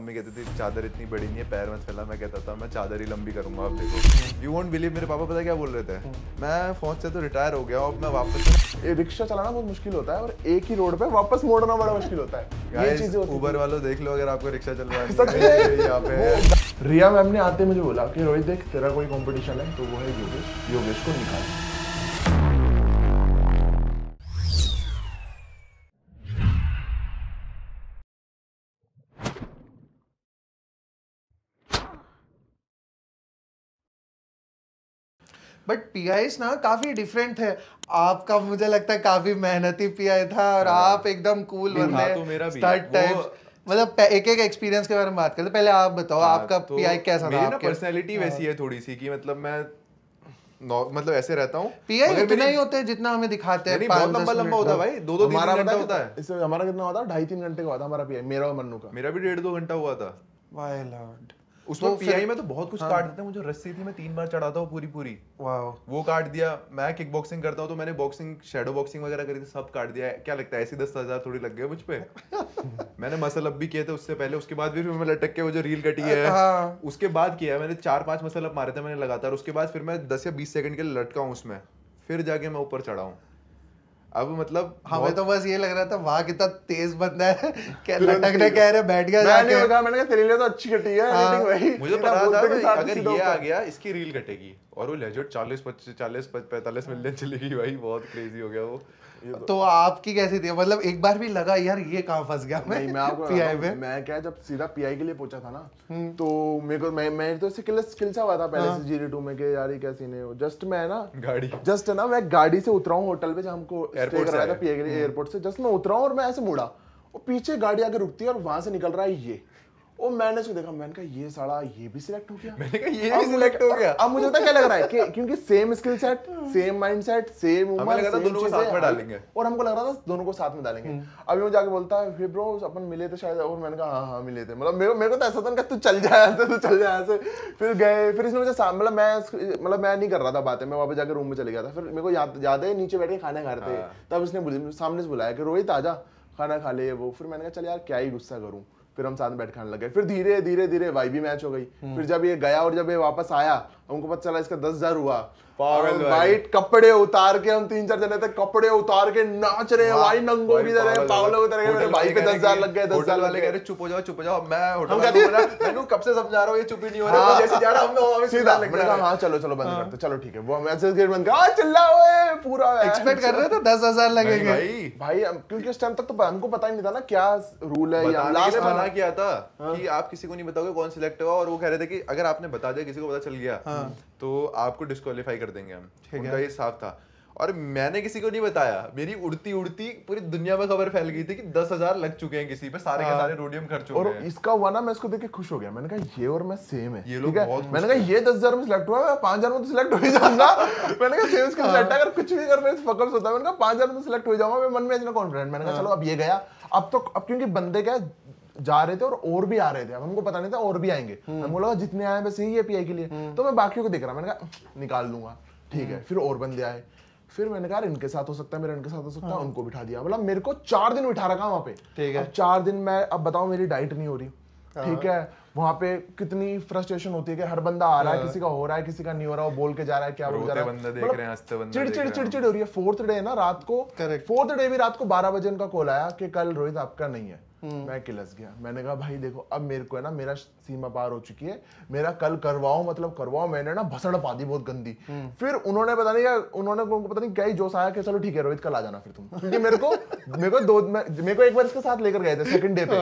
Mummy कहती थी चादर इतनी बड़ी नहीं है, पैर मत फैला। मैं कहता था मैं चादर ही लंबी करूंगा, आप देखो। यू वोंट बिलीव, मेरे पापा पता क्या बोल रहे थे, मैं फौज से तो रिटायर हो गया, अब मैं वापस। रिक्शा चलाना बहुत मुश्किल होता है और एक ही रोड पे वापस मोड़ना बड़ा मुश्किल होता है। ये चीजें होती हैं। उबर वालों देख लो, अगर आपको रिक्शा चलवा यहाँ पे रिया मैम ने आते मुझे बोला कि रोहित देख, तेरा कोई कंपटीशन है तो वो है योगेश, योगेश को निकाल। बट पीआईस ना काफी डिफरेंट है। आपका मुझे लगता है काफी मेहनती पीआई था और आप एकदम कूल बंदे, तो मेरा भी स्टार्ट टाइप्स। मतलब एक एक एक्सपीरियंस के बारे में बात करते, पहले आप बताओ आपका पीआई कैसा था? मेरी ना पर्सनैलिटी वैसी है थोड़ी सी कि मतलब मैं मतलब ऐसे रहता हूँ। पीआई उतना ही होता है जितना हमें दिखाते हैं। बहुत लंबा लंबा होता है भाई, 2-3 घंटा होता है। इससे हमारा कितना होता है? 2.5-3 घंटे का होता है हमारा पीआई, मेरा और मन्नू का। मेरा भी 1.5-2 घंटा हुआ था। वाह लॉर्ड। उसमें पीआई में तो बहुत कुछ काट देते हैं। मुझे रस्सी थी, मैं 3 बार चढ़ाता हूँ पूरी। वाओ। वो काट दिया। मैं किक बॉक्सिंग करता हूँ तो मैंने बॉक्सिंग, शैडो बॉक्सिंग वगैरह करी थी, सब काट दिया। क्या लगता है ऐसे 10,000 थोड़ी लग गए मुझ पे? मैंने मसल अप भी किए थे उससे पहले, उसके बाद भी मैं लटक के वो जो रील कटी है उसके बाद किया मैंने 4-5 मसल अप मारे थे मैंने लगातार। उसके बाद फिर मैं 10 या 20 सेकंड के लिए लटका हूँ उसमें, फिर जाके मैं ऊपर चढ़ा हूँ। अब मतलब हमें तो बस ये लग रहा था वाह कितना तेज बंदा है, क्या लटकने कह रहे बैठ गया जाके। मैंने कहा तेरे लिए तो अच्छी कटी है एडिटिंग भाई। मुझे पता था अगर ये आ गया इसकी रील कटेगी, और वो लेजेंड 40-45 मिलियन चली गई भाई, बहुत क्रेजी हो गया वो। तो आपकी कैसी थी? मतलब एक बार भी लगा यार ये कहाँ फंस गया मैं आपको पीआई में? मैं क्या जब सीधा पीआई के लिए पहुंचा था ना, तो मेरे को मैं तो स्किल सा हुआ था पहले से जीडी2 में के यार ये क्या सीन है। जस्ट मैं ना मैं गाड़ी से उतरा हूँ होटल पे जहाँ हमको स्टे कराया था पीआई के लिए, एयरपोर्ट से जस्ट मैं उतरा हूँ और मैं ऐसे मुड़ा और पीछे गाड़ी आके रुकती है और वहां से निकल रहा है ये। और मैंने उसको देखा, मैंने कहा ये साला ये भी सिलेक्ट हो गया। मैंने कहा ये भी सिलेक्ट हो गया। अब मुझे पता क्या लग रहा है कि क्योंकि same skill set, same mindset, same उम्र, दोनों को साथ में डालेंगे, और हमको लग रहा था दोनों को साथ में डालेंगे। अभी वो जाके बोलता है फिर ब्रो अपन मिले थे शायद, और मैंने कहा हाँ मिले थे। मतलब मेरे को तो ऐसा था तू चल जाए ऐसे फिर गए। फिर इसने मुझे मतलब मैं नहीं कर रहा था बातें, मैं वहां पे जाकर रूम में चले गया था। फिर मेरे को याद है नीचे बैठ के खाना खा रहे थे, तब इसने सामने से बुलाया कि रोहित आजा खाना खा ले वो। फिर मैंने कहा चल यार क्या ही गुस्सा करूं। फिर हम साथ में बैठ खाने लगे। फिर धीरे धीरे वाई भी मैच हो गई। फिर जब ये गया और जब ये वापस आया हमको पता चला इसका 10,000 हुआ। वाइट कपड़े उतार के हम 3-4 जने थे, कपड़े उतार के नाच रहे हैं भाई, नंगों की तरह, पागलों की तरह। मेरे भाई पे 10,000 लग गए। 10,000 वाले कह रहे चुप हो जाओ। मैं होटल वाले को मैंने कब से समझा रहा हूं ये चुप ही नहीं हो रहा, जैसे जा रहा हूं सीधा मैंने कहा हां चलो बंद करते, चलो ठीक है। वो मैसेज गेट बंद कर चिल्लाओ ओए पूरा एक्सपेक्ट कर रहे थे 10,000 लगेंगे भाई क्योंकि उस टाइम तक तो हमको पता ही नहीं था ना क्या रूल है। या लास्ट मना किया था कि आप किसी को नहीं बताओगे कौन सिलेक्ट हुआ, और वो कह रहे थे कि अगर आपने बता दिया किसी को पता चल गया तो आपको डिस्क्वालीफाई कर देंगे हम। उनका ये साफ था और मैंने किसी को नहीं बताया। मेरी उड़ती पूरी दुनिया में खबर फैल गई थी कि 10,000 लग चुके हैं किसी पे, सारे के सारे रोडियम खर्च हो गए हैं। और इसका हुआ ना, मैं इसको देख के खुश हो गया। मैंने कहा ये और मैं सेम है, ठीक है। मैंने कहा ये 10,000 में सिलेक्ट हुआ, मैं 5,000 में तो सिलेक्ट हो ही जाऊंगा। मैंने कहा सेम स्किल सेट है, अगर कुछ भी अगर मैं फोकस होता, मैंने कहा 5,000 में सिलेक्ट हो जाऊंगा। मैं मन में इतना कॉन्फिडेंट। मैंने कहा चलो अब ये गया। अब क्योंकि बंदे क्या जा रहे थे और भी आ रहे थे, अब हमको पता नहीं था और भी आएंगे। हमको लगा जितने आए बस यही है पीआई के लिए, तो मैं बाकियों को देख रहा। मैंने कहा निकाल दूंगा, ठीक है। फिर और बंदे आए, फिर मैंने कहा इनके साथ हो सकता है, मेरा इनके साथ हो सकता है, उनको बिठा दिया। मतलब मेरे को 4 दिन बिठा रखा वहां पे, ठीक है। 4 दिन मैं अब बताओ मेरी डाइट नहीं हो रही, ठीक है। वहां पे कितनी फ्रस्ट्रेशन होती है कि हर बंदा आ रहा है, किसी का हो रहा है, किसी का नहीं हो रहा, वो बोल के जा रहा है, क्या बोल जा रहा है, चिड़चिड़ हो रही है। 4th डे ना रात को, 4th डे भी रात को 12 बजे उनका कॉल आया कि कल रोहित आपका नहीं है। मैं किलस गया। मैंने कहा भाई देखो अब मेरे को है ना, मेरा सीमा पार हो चुकी है, मेरा कल करवाओ मतलब करवाओ। मैंने ना भसड़ पा दी बहुत गंदी। फिर उन्होंने पता नहीं क्या ही जोश आया कि चलो ठीक है रोहित कल आ जाना फिर तुम, क्योंकि मेरे को एक बार इसके साथ लेकर गए थे, सेकंड डे पे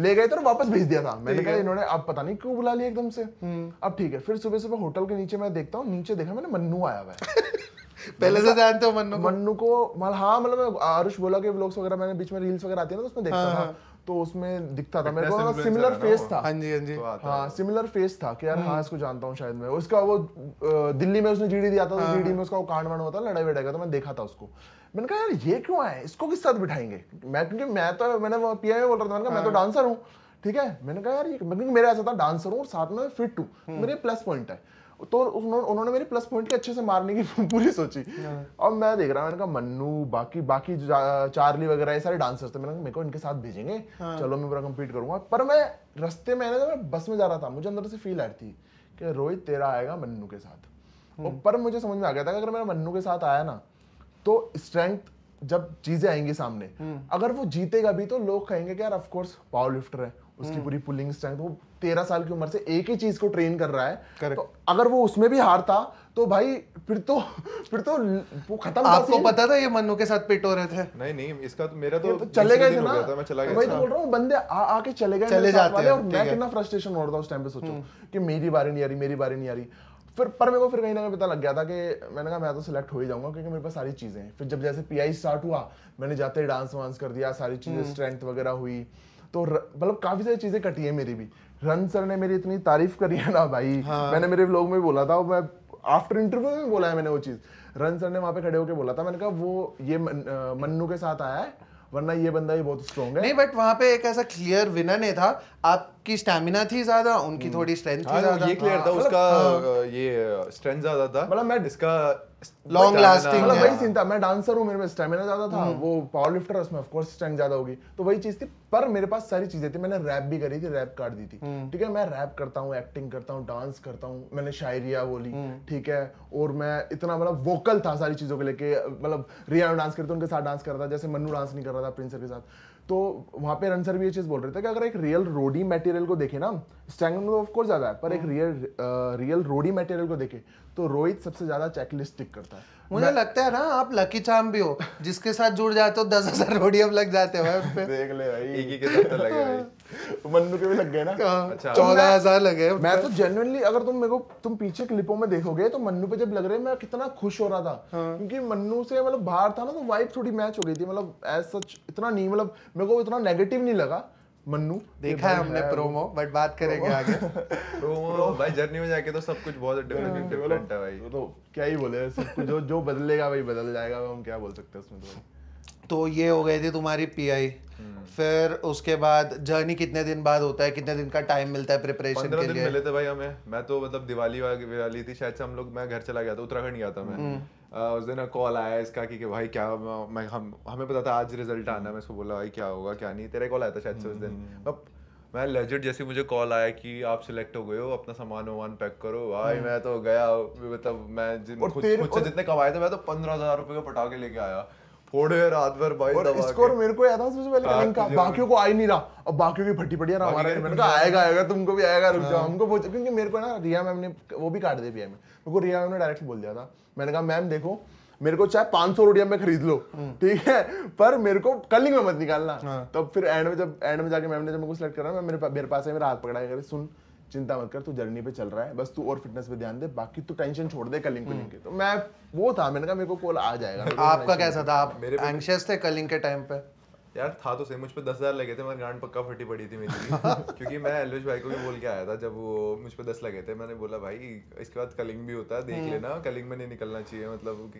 ले गए थे और वापस भेज दिया था। मैंने कहा इन्होंने अब पता नहीं क्यों बुला लिया एकदम से। अब ठीक है। फिर सुबह होटल के नीचे मैं देखता हूँ, नीचे देखा मैंने मन्नू आया हुआ है। पहले से जानते हो मन्नू को? हाँ मतलब आरुष बोला कि व्लॉग्स वगैरह मैंने बीच में रील्स वगैरह आती है ना, तो उसमें देखता था, तो उसमें दिखता था मेरे को सिमिलर फेस था। हाँ सिमिलर फेस था कि यार हाँ इसको जानता हूँ शायद मैं। उसका वो दिल्ली में उसने जीडी दिया था, तो जीडी में उसका वो कांड वांड होता लड़ाई वड़ाई का, तो मैं देखा था उसको। मैंने कहा यार ये क्यों आया, इसको किस साथ बिठाएंगे। क्योंकि मैंने पीआई में बोल रहा था, मैं तो डांसर हूँ, ठीक है। मैंने कहा यार ये मेरा ऐसा था डांसर हूँ और साथ में फिट हूँ, मेरे प्लस पॉइंट है। तो उन्होंने मेरी प्लस पॉइंट के अच्छे से मारने की पूरी सोची। और मैं देख रहा हूँ, मैंने कहा मन्नू बाकी चार्ली वगैरह ये सारे डांसर्स थे, मैंने कहा मेरे को इनके साथ भेजेंगे, चलो मैं पूरा कंप्लीट करूंगा। पर मैं रास्ते में जब मैं बस में जा रहा था, मुझे अंदर से फील आ रही थी कि रोहित तेरा आएगा मन्नू के साथ। और पर मुझे समझ में आ गया था कि अगर मेरा मन्नू के साथ आया ना तो स्ट्रेंथ जब चीजें आएंगी सामने, अगर वो जीतेगा भी तो लोग कहेंगे कि यार ऑफ कोर्स पावर लिफ्टर है, उसकी पूरी पुलिंग स्ट्रेंथ, वो 13 साल की उम्र से एक ही चीज को ट्रेन कर रहा है। तो अगर वो उसमें भी हारता तो भाई फिर तो वो खत्म। आपको पता था ये मन्नू के साथ पिट हो रहे थे? नहीं इसका तो मेरा तो चले गए थे ना, मैं चला गया। वही तो बोल रहा हूँ, बंदे आके चले गए, चले जाते हैं। और मैं कितना फ्रस्ट्रेशन हो रहा था उस टाइम पे। सोचो कि मेरी बारी नहीं आ रही। फिर पर मेरे को फिर कहीं ना कहीं पता लग गया था कि मैंने कहा मैं तो सिलेक्ट हो ही जाऊंगा, क्योंकि मेरे पास सारी चीजें हैं। फिर जब जैसे पीआई स्टार्ट हुआ, मैंने जाते ही डांस वांस कर दिया, सारी चीजें स्ट्रेंथ वगैरह हुई, तो मतलब काफी सारी चीजें कटी है मेरी भी। रन सर ने मेरी इतनी तारीफ करी है ना भाई, मैंने मेरे व्लॉग में बोला था, मैं आफ्टर इंटरव्यू में बोला है मैंने वो चीज। रन सर ने वहां पे खड़े होकर बोला था, मैंने कहा वो ये मन्नू के साथ आया है, वरना ये बंदा ही बहुत स्ट्रॉन्ग है। नहीं बट वहां पे एक ऐसा क्लियर विनर नहीं था, आपकी स्टैमिना थी ज्यादा, उनकी थोड़ी स्ट्रेंथ थी ज्यादा। ये क्लियर था, उसका ये स्ट्रेंथ ज्यादा था, मतलब मैं इसका लॉन्ग लास्टिंग। मतलब वही सीन था, मैं डांसर हूँ, मेरे में स्टैमिना ज्यादा था, वो पावर लिफ्टर है, उसमें ऑफ कोर्स स्ट्रेंथ ज्यादा होगी, तो वही चीज थी। पर मेरे पास सारी चीजें थी, मैंने रैप भी करी थी, रैप काट दी थी, ठीक है। मैं रैप करता हूँ, एक्टिंग करता हूँ, डांस करता हूँ, मैंने शायरिया बोली, ठीक है। और मैं इतना मतलब वोकल था सारी चीजों को लेके, मतलब रिया डांस करते उनके साथ डांस कर रहा था, जैसे मन्नू डांस नहीं कर रहा था प्रिंस सर के साथ। तो वहां पे रन सर भी ये चीज बोल रहे थे कि अगर एक रियल रोडी मटेरियल को देखे ना, स्ट्रैंगल में ऑफ कोर्स ज्यादा है, पर एक रियल रोडी मटेरियल को देखे तो रोहित सबसे ज्यादा चेकलिस्ट टिक करता है। मुझे लगता है ना आप लकी चार्म भी हो, जिसके साथ जुड़ जाते हो 10,000 रोडियम लग जाते हैं उस पे। देख ले भाई, एक ही के साथ तो लगे भाई। मन्नू के भी लग गए ना। अच्छा 14,000 लगे। मैं तो जेन्युइनली, अगर तुम पीछे क्लिपों में देखोगे तो मन्नू पे जब लग रहे मैं कितना खुश हो रहा था, क्योंकि मन्नू से मतलब बाहर था ना, तो वाइब थोड़ी मैच हो गई थी, मतलब एज सच इतना नहीं, मतलब मेरे को इतना नेगेटिव नहीं लगा मन्नू। देखा है हमने प्रोमो, बट बात करेंगे आगे। प्रोमो भाई, जर्नी में जाके तो सब कुछ बहुत डिफरेंट है भाई। तो क्या ही बोले, सब कुछ जो बदलेगा भाई बदल जाएगा, हम क्या बोल सकते हैं उसमें। तो ये हो गई थी तुम्हारी पीआई। फिर उसके बाद जर्नी कितने दिन बाद होता है, कितने दिन का टाइम मिलता है प्रिपरेशन के लिए? 15 दिन मिले थे भाई हमें। मैं तो मतलब दिवाली वाली थी शायद से, हम लोग, मैं घर चला गया था, उत्तराखंड गया था मैं। उस दिन कॉल आया इसका कि भाई क्या, हमें पता था आज रिजल्ट आना है। मैं इसको बोला भाई क्या होगा क्या नहीं, तेरा कॉल आया था शायद से उस दिन। अब मैं लेजिट जैसे मुझे कॉल आया कि आप सिलेक्ट हो गए हो, अपना सामान वामान पैक करो, भाई मैं तो गया, मतलब मैं खुद से जितने कमाए थे मैं तो 15,000 रुपए का पटाखे लेके आया, फोड़े रात भर भाई। और स्कोर मेरे को याद है सबसे पहले कलिंग का, बाकियों को आ ही नहीं रहा, अब बाकियों की फटी पड़ी है हमारा। मैंने कहा आएगा तुमको भी आएगा, रुक जाओ हमको, क्योंकि मेरे को ना रिया मैम ने वो भी काट दी पीआई में। मेरे को रिया मैम ने डायरेक्ट बोल दिया था, मैंने कहा मैम देखो मेरे को चाहे 500 रोटियां में खरीद लो, ठीक है, पर मेरे को कलिंग में मत निकालना। तब फिर एंड में जाके मैम ने जब मेरे को सिलेक्ट करा, मेरे पास है, मेरा हाथ पकड़ा, सुन चिंता मत कर, तू जर्नी पे चल रहा है, बस तू और फिटनेस पे ध्यान दे, बाकी तू टेंशन छोड़ दे कलिंग के। तो मैं वो था, मैंने कहा मेरे को कॉल आ जाएगा। आपका कैसा था, आप एंग्शियस थे कलिंग के टाइम पे? यार था तो सही, मुझ पे 10,000 लगे थे, मेरी गांड पक्का फटी पड़ी थी मेरी भी। क्योंकि मैं एलविश भाई को भी बोल के आया था जब वो मुझ पे 10 लगे थे, मैंने बोला भाई इसके बाद कलिंग भी होता है, देख लेना, कलिंग में नहीं निकलना चाहिए, मतलब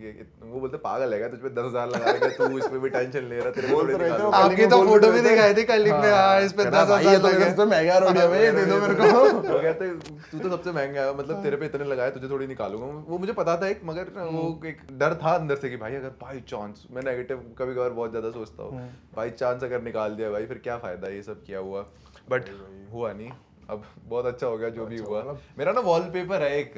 वो बोलते पागल है तुझ पे 10,000 लगा रहे, तू इस पे भी टेंशन ले रहा, तेरे को निकालो। आपकी तो फोटो भी दिखाई थी कलिंग में, हां इस पे 10,000 लगे, तो महंगा रोटियां भाई दे दो मेरे को। वो कहते तू तो सबसे महंगा है, मतलब तेरे पे इतने लगाए, तुझे थोड़ी निकालूंगा। वो मुझे पता था एक, मगर वो एक डर था अंदर से कि भाई अगर बाई चांस, मैं नेगेटिव कभी कभार बहुत ज्यादा सोचता हूँ, बाई चांस अगर निकाल दिया भाई फिर क्या फायदा ये सब किया हुआ। बट हुआ नहीं, अब बहुत अच्छा हो गया जो भी हुआ। मेरा ना वॉलपेपर है एक,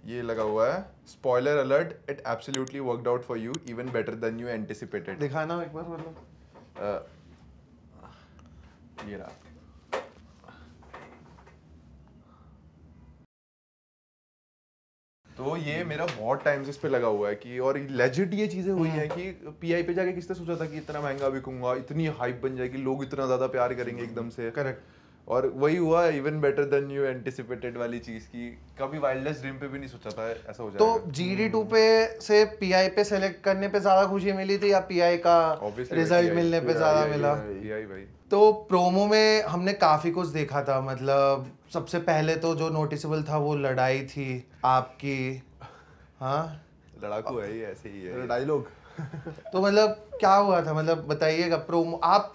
ये लगा हुआ है, spoiler alert, it absolutely worked out for you even better than you anticipated. दिखाना एक बार, मतलब ये रहा। तो ये मेरा बहुत टाइम से इस पे लगा हुआ है कि, और लेजिट ये चीजें हुई हैं कि पीआई पे जाके किसने सोचा था कि इतना महंगा बिकूंगा, इतनी हाइप बन जाएगी, लोग इतना ज्यादा प्यार करेंगे एकदम से। करेक्ट। और वही हुआ, even better than you anticipated वाली चीज की कभी वाइल्डेस्ट ड्रीम पे भी नहीं सोचा था ऐसा हो जाएगा। तो GD2 पे से पीआई पे सेलेक्ट करने पे ज्यादा खुशी मिली थी या पीआई का रिजल्ट मिलने पे ज्यादा मिला? पीआई भाई। तो प्रोमो में हमने काफी कुछ देखा था, मतलब सबसे पहले तो जो नोटिसेबल था वो लड़ाई थी आपकी। हाँ लड़ाकू है ये, ऐसे ही है डायलॉग। तो मतलब क्या हुआ था, मतलब बताइएगा प्रोमो। आप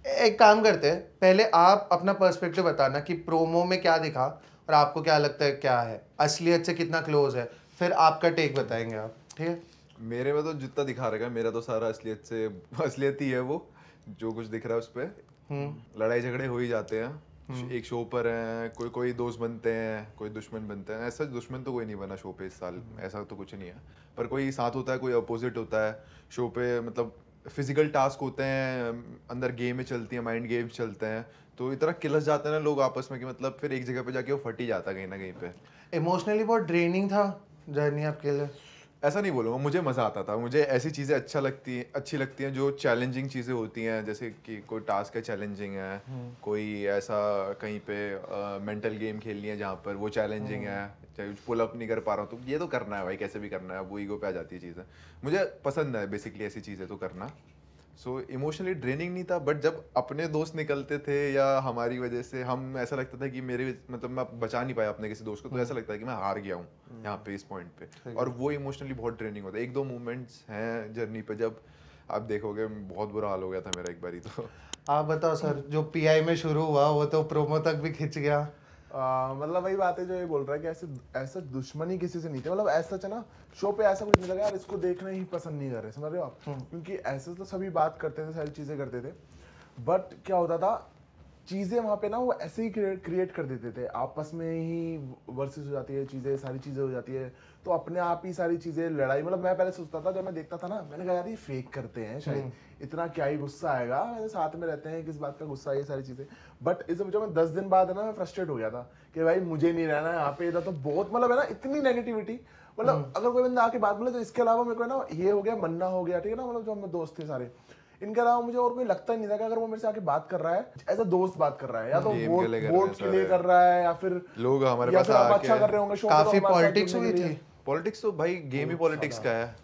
एक काम करते हैं, पहले आप अपना पर्सपेक्टिव बताना कि प्रोमो में क्या दिखा, और आपको क्या लगता है क्या है, असलियत से कितना क्लोज है, फिर आपका टेक बताएंगे आप, ठीक है? मेरे में तो जितना दिखा रहेगा मेरा तो सारा असलियत ही है वो, जो कुछ दिख रहा है उस पे। लड़ाई झगड़े हो ही जाते हैं, एक शो पर है, कोई कोई दोस्त बनते हैं, कोई दुश्मन बनते हैं। ऐसा दुश्मन तो कोई नहीं बना शो पे इस साल, ऐसा तो कुछ नहीं है। पर कोई साथ होता है, कोई अपोजिट होता है शो पे। मतलब फिजिकल टास्क होते हैं, अंदर गेम चलती है, माइंड गेम्स चलते हैं, तो इतना किलस जाते हैं ना लोग आपस में कि मतलब फिर एक जगह पे जाके वो फट ही जाता है कहीं ना कहीं पे। इमोशनली बहुत ड्रेनिंग था जर्नी आपके लिए? ऐसा नहीं बोलूँगा, मुझे मज़ा आता था। मुझे ऐसी चीज़ें अच्छी लगती हैं जो चैलेंजिंग चीज़ें होती हैं, जैसे कि कोई टास्क है चैलेंजिंग है, कोई ऐसा कहीं पे मेंटल गेम खेलनी है जहाँ पर वो चैलेंजिंग है, चाहे पुल अप नहीं कर पा रहा हूँ तो ये तो करना है भाई, कैसे भी करना है, वो ईगो पे आ जाती है चीज़ें। मुझे पसंद है बेसिकली ऐसी चीज़ें तो करना। सो इमोशनली ड्रेनिंग नहीं था, बट जब अपने दोस्त निकलते थे या हमारी वजह से हम, ऐसा लगता था कि मेरे मतलब मैं बचा नहीं पाया अपने किसी दोस्त को, तो ऐसा लगता है कि मैं हार गया हूँ यहाँ पे इस पॉइंट पे। और वो इमोशनली बहुत ड्रेनिंग होता है। एक दो मोमेंट्स हैं जर्नी पे जब आप देखोगे बहुत बुरा हाल हो गया था मेरा एक बारी तो। आप बताओ सर, जो पीआई में शुरू हुआ वो तो प्रोमो तक भी खिंच गया। मतलब वही बात है जो ये बोल रहा है कि ऐसे ऐसा दुश्मनी किसी से नहीं थी। मतलब ऐसा ना शो पे ऐसा कुछ नहीं लगा यार इसको देखना ही पसंद नहीं कर रहे, समझ रहे हो आप? क्योंकि ऐसे तो सभी बात करते थे, सारी चीजें करते थे, बट क्या होता था चीजें वहां पे ना वो ऐसे ही क्रिएट कर देते थे, आपस में ही वर्सेस हो जाती है चीजें, सारी चीजें हो जाती है, तो अपने आप ही सारी चीजें लड़ाई। मतलब मैं पहले सोचता था जब मैं देखता था ना, मैंने कहा यार ये फेक करते हैं शायद, इतना क्या ही गुस्सा आएगा, मेरे साथ में रहते हैं, किस बात का गुस्सा, ये सारी चीजें। बट इस जब मैं 10 दिन बाद है ना मैं फ्रस्ट्रेट हो गया था कि भाई मुझे नहीं रहना यहाँ पे, इधर तो बहुत मतलब है ना इतनी नेगेटिविटी। मतलब अगर कोई बंदा आके बात बोले तो इसके अलावा मेरे को ना ये हो गया, मन्ना हो गया, ठीक है ना, मतलब जो हम दोस्त थे सारे, इनके अलावा मुझे और कोई लगता ही नहीं था कि अगर वो मेरे से आके बात कर रहा है एज अ दोस्त बात कर रहा है, या तो गेम वोट के लिए कर रहे हैं वोट के लिए सारे कर रहा है, या फिर लोग हमारे या पास फिर आप आके। अच्छा कर रहे होंगे शो में तो काफी हमारे साथ पॉलिटिक्स जुड़ने हुई के लिए। थी। पॉलिटिक्स तो भाई गेम ही पॉलिटिक्स का है।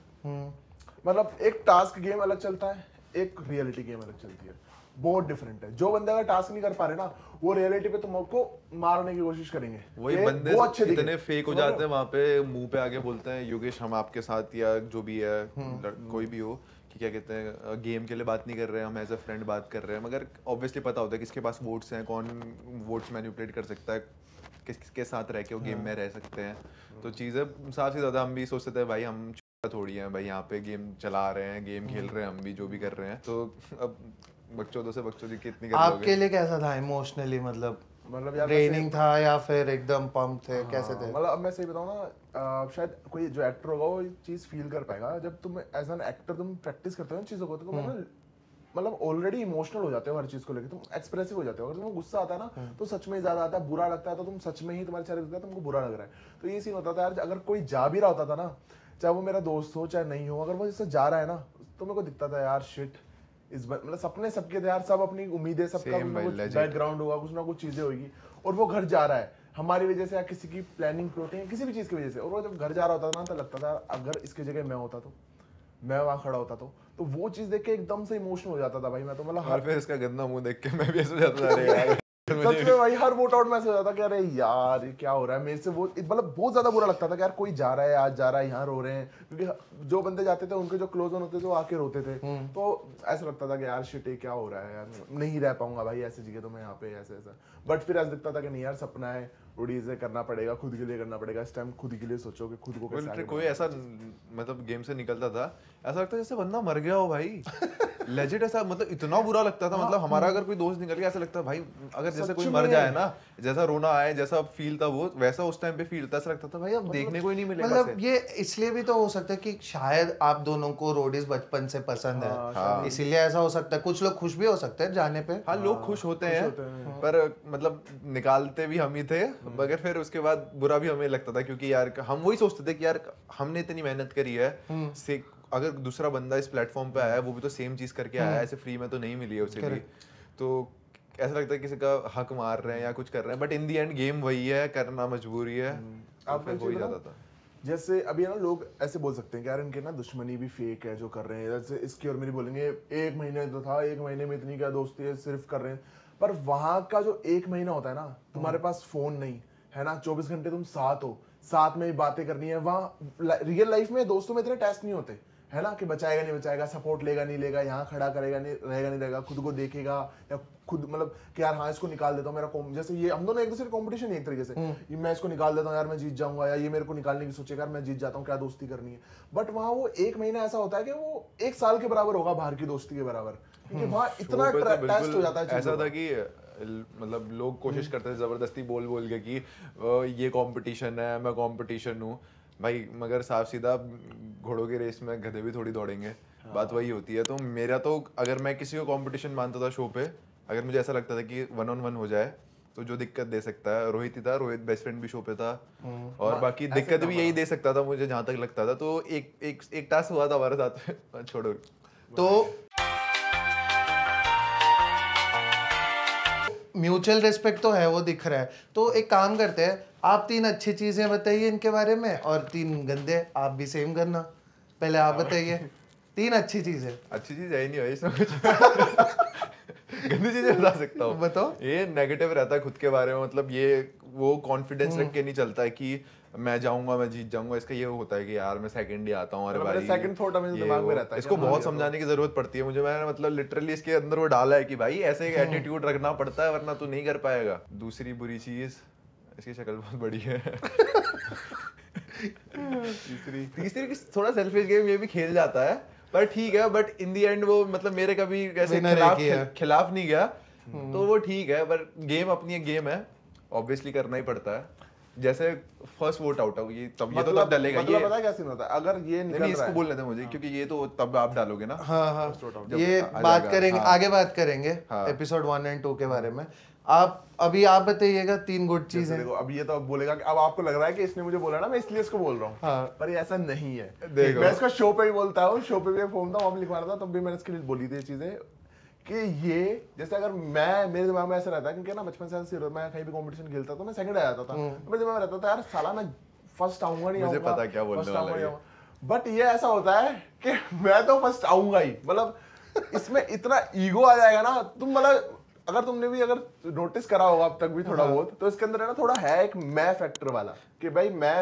मतलब एक टास्क गेम अलग चलता है, एक रियलिटी गेम अलग चलती है, बहुत डिफरेंट है। जो बंदे अगर टास्क नहीं कर पा रहे ना, वो रियलिटी पे तुमको मारने की कोशिश करेंगे, वही कि बंदे वो अच्छे दिखे, इतने फेक हो समझ रहे जाते हैं वहां पे, मुंह पे आके बोलते हैं योगेश हम आपके साथ, या जो भी है कोई भी हो, कि क्या कहते हैं गेम के लिए बात नहीं कर रहे हैं, हम एज अ फ्रेंड बात कर रहे हैं। मगर ऑब्वियसली पता होता है किसके पास वोट्स हैं, कौन वोट्स मैनिपुलेट कर सकता है, किसके साथ रह के वो गेम में रह सकते हैं। तो चीज़ें साफ से ज़्यादा हम भी सोचते थे भाई हम थोड़ी हैं भाई, यहाँ पे गेम चला रहे हैं, गेम खेल रहे हैं, हम भी जो भी कर रहे हैं। तो अब बच्चों से बच्चों की कितनी कर लोगे। आपके लिए कैसा था इमोशनली, मतलब मतलब यार ड्रेनिंग था या फिर एकदम पंप थे, कैसे थे? मतलब अब मैं सही बताऊँ ना, शायद कोई जो एक्टर होगा वो चीज़ फील कर पाएगा। जब तुम एज एन एक्टर तुम प्रैक्टिस करते हो इन चीज़ों को, तो मैं ना मतलब ऑलरेडी इमोशनल हो जाते हो हर चीज़ को लेकर, तुम एक्सप्रेसिव हो जाते हो। अगर तुम्हें गुस्सा आता है ना तो सच में ही ज़्यादा आता है, बुरा लगता है तो तुम सच में ही, तुम्हारे चेहरे पे तुमको बुरा लग रहा है। तो ये सीन होता था यार, अगर कोई जा भी रहा होता था ना, चाहे वो मेरा दोस्त हो चाहे नहीं हो, अगर वो जिससे जा रहा है ना, तो मेरे को दिखता था यार शिट, इस बार मतलब सपने सबके थे यार, सब अपनी उम्मीदें, सबका कुछ सेम ना भाई कुछ legit। बैकग्राउंड होगा, कुछ ना कुछ चीज़ें होगी, और वो घर जा रहा है हमारी वजह से, या किसी की प्लानिंग प्लॉटिंग किसी भी चीज़ की वजह से। और वो जब घर जा रहा होता था ना, तो लगता था अगर इसकी जगह मैं होता तो, मैं वहां खड़ा होता तो वो चीज देख के एकदम से इमोशनल हो जाता था भाई मैं तो। मतलब और फिर इसका गंदा मुंह देख के मैं भी ऐसे हो जाता था, अरे यार सच में भाई हर वोट आउट में ऐसा हो जाता कि अरे यार ये क्या हो रहा है मेरे से। वो मतलब बहुत ज्यादा बुरा लगता था कि यार कोई जा रहा है, आज जा रहा है, यहाँ रो रहे हैं, क्योंकि जो बंदे जाते थे उनके जो क्लोज वन होते थे वो आके रोते थे। तो ऐसा लगता था कि यार शिट ये क्या हो रहा है यार, नहीं रह पाऊंगा भाई ऐसी जगह तो मैं यहाँ पे, ऐसा ऐसा। बट फिर ऐसा दिखता था कि नहीं यार सपना है, थोड़ी से करना पड़ेगा, खुद के लिए करना पड़ेगा, इस टाइम खुद के लिए सोचो कि खुद को कैसे आगे कोई बढ़ाना ऐसा है। मतलब गेम से निकलता था, ऐसा लगता जैसे बंदा मर गया हो भाई। लेजिट ऐसा, मतलब इतना बुरा लगता था। मतलब हमारा अगर कोई दोस्त निकल गया, ऐसा लगता भाई अगर जैसे कोई सच मर में। जाए ना, जैसा रोना आए, जैसा फील था वो वैसा उस टाइम पे फील था। ऐसा लगता था भाई अब देखने को ही नहीं मिलेगा मतलब से। ये इसलिए भी तो हो सकता है कि शायद आप दोनों को रोडीज बचपन से पसंद है, हाँ इसीलिए ऐसा हो सकता है। कुछ लोग खुश भी हो सकते हैं जाने पे। हाँ, लोग खुश होते खुश हैं, होते हैं। पर मतलब निकालते भी हम ही थे। मगर फिर उसके बाद बुरा भी हमें लगता था, क्योंकि यार हम वही सोचते थे कि यार हमने इतनी मेहनत करी है, से अगर दूसरा बंदा इस प्लेटफॉर्म पे आया है वो भी तो सेम चीज करके आया है, ऐसे फ्री में तो नहीं मिली है उसे भी। तो ऐसा लगता है किसी का हक मार रहे हैं या कुछ कर रहे हैं, but in the end game वही है, करना मजबूरी है। तो आपको फिर एक हो ही चीज जाता बताऊं? था। जैसे अभी है ना लोग ऐसे बोल सकते हैं कि यार इनके ना दुश्मनी भी फेक है जो कर रहे हैं, जैसे इसकी और मेरी बोलेंगे एक महीने तो था, एक महीने में इतनी क्या दोस्ती है, सिर्फ कर रहे हैं। पर वहां का जो एक महीना होता है ना, तुम्हारे पास फोन नहीं है ना, 24 घंटे तुम साथ हो, साथ में ही बातें करनी है। वहाँ रियल लाइफ में दोस्तों में इतने टेस्ट नहीं होते है ना, कि बचाएगा नहीं बचाएगा, सपोर्ट लेगा नहीं लेगा, यहाँ खड़ा करेगा नहीं रहेगा नहीं रहेगा, खुद को देखेगा या खुद मतलब कि यार हाँ इसको निकाल देता हूँ मेरा जैसे ये हम दोनों एक दूसरे कॉम्पिटिशन है एक तरीके से, ये मैं इसको निकाल देता हूँ यार मैं जीत जाऊंगा, या ये मेरे को निकालने की सोचेगा यार मैं जीत जाता हूँ, क्या दोस्ती करनी है। बट वहाँ वो एक महीना ऐसा होता है कि वो एक साल के बराबर होगा बाहर की दोस्ती के बराबर, क्योंकि वहाँ इतना टेस्ट हो जाता है। ऐसा था कि मतलब लोग कोशिश करते थे जबरदस्ती बोल बोल के कि ये कंपटीशन है, मैं कंपटीशन हूँ भाई, मगर साफ सीधा घोड़ों की रेस में गधे भी थोड़ी दौड़ेंगे। बात वही होती है। तो मेरा तो अगर मैं किसी को कंपटीशन मानता था शो पे, अगर मुझे ऐसा लगता था कि 1-on-1 हो जाए तो जो दिक्कत दे सकता है रोहित ही था। रोहित बेस्ट फ्रेंड भी शो पे था और बाकी दिक्कत भी यही दे सकता था मुझे जहां तक लगता था। तो एक टास्क हुआ था हमारे साथ छोड़ो। तो म्यूचुअल रिस्पेक्ट तो है, वो दिख रहा है। तो एक काम करते हैं, आप 3 अच्छी चीजें बताइए इनके बारे में और 3 गंदे आप भी सेम करना। पहले आप बताइए 3 अच्छी चीजें। अच्छी चीज है ही नहीं भाई इसमें कुछ। गंदी चीजें बता सकता हूँ। बताओ। ये नेगेटिव रहता है खुद के बारे में, मतलब ये वो कॉन्फिडेंस रख के नहीं चलता है कि मैं जाऊंगा मैं जीत जाऊंगा। इसका ये होता है कि यार मैं सेकंड ही आता हूँ, अरे भाई सेकंड थॉट हमें दिमाग में रहता है। इसको बहुत समझाने की जरूरत पड़ती है मुझे। मैंने मतलब लिटरली इसके अंदर वो डाला है कि भाई ऐसे एक एटीट्यूड रखना पड़ता है वरना तू नहीं कर पाएगा। दूसरी बुरी चीज, इसकी शक्ल बहुत बड़ी है। तीसरी थोड़ा सेल्फिश गेम ये भी खेल जाता है पर ठीक है। बट इन दी एंड वो मतलब मेरे कभी ऐसे खिलाफ नहीं गया तो वो ठीक है। पर गेम अपनी एक गेम है, ऑब्वियसली करना ही पड़ता है। जैसे फर्स्ट वोट आउट है ये तब ये तो तब डालेगा। मतलब पता है क्या सीन होता है अगर ये निकल रहा है। इसको बोलने दे मुझे क्योंकि ये तो तब आप डालोगे ना। हाँ, ये बात करेंगे आगे, बात करेंगे एपिसोड 1 और 2 के बारे में। आप बताइएगा 3 गुड चीजें। देखो अब ये तो अब बोलेगा कि अब आपको लग रहा है कि इसने मुझे बोला ना मैं इसलिए इसको बोल रहा हूँ। हाँ। पर ये ऐसा नहीं है। देखो मैं इसको शो पे भी बोलता हूँ, शो पे भी फोन था वहाँ लिखवा रहा था तब भी मैंने इसके लिए बोली थी चीजें कि ये जैसे अगर मेरे दिमाग में ऐसा रहता है क्योंकि ना बचपन से मैं कहीं भी कंपटीशन खेलता तो मैं सेकंड आ जाता था। मेरे दिमाग में रहता था यार साला मैं फर्स्ट आऊंगा नहीं आऊंगा, मुझे पता क्या बोलने वाला है। बट ये ऐसा होता है कि मैं तो फर्स्ट आऊंगा ही। मतलब इसमें इतना ईगो आ जाएगा ना तुम मतलब अगर तुमने भी अगर नोटिस करा होगा अब तक भी थोड़ा बहुत तो इसके अंदर है ना थोड़ा है एक मैं फैक्टर वाला कि भाई मैं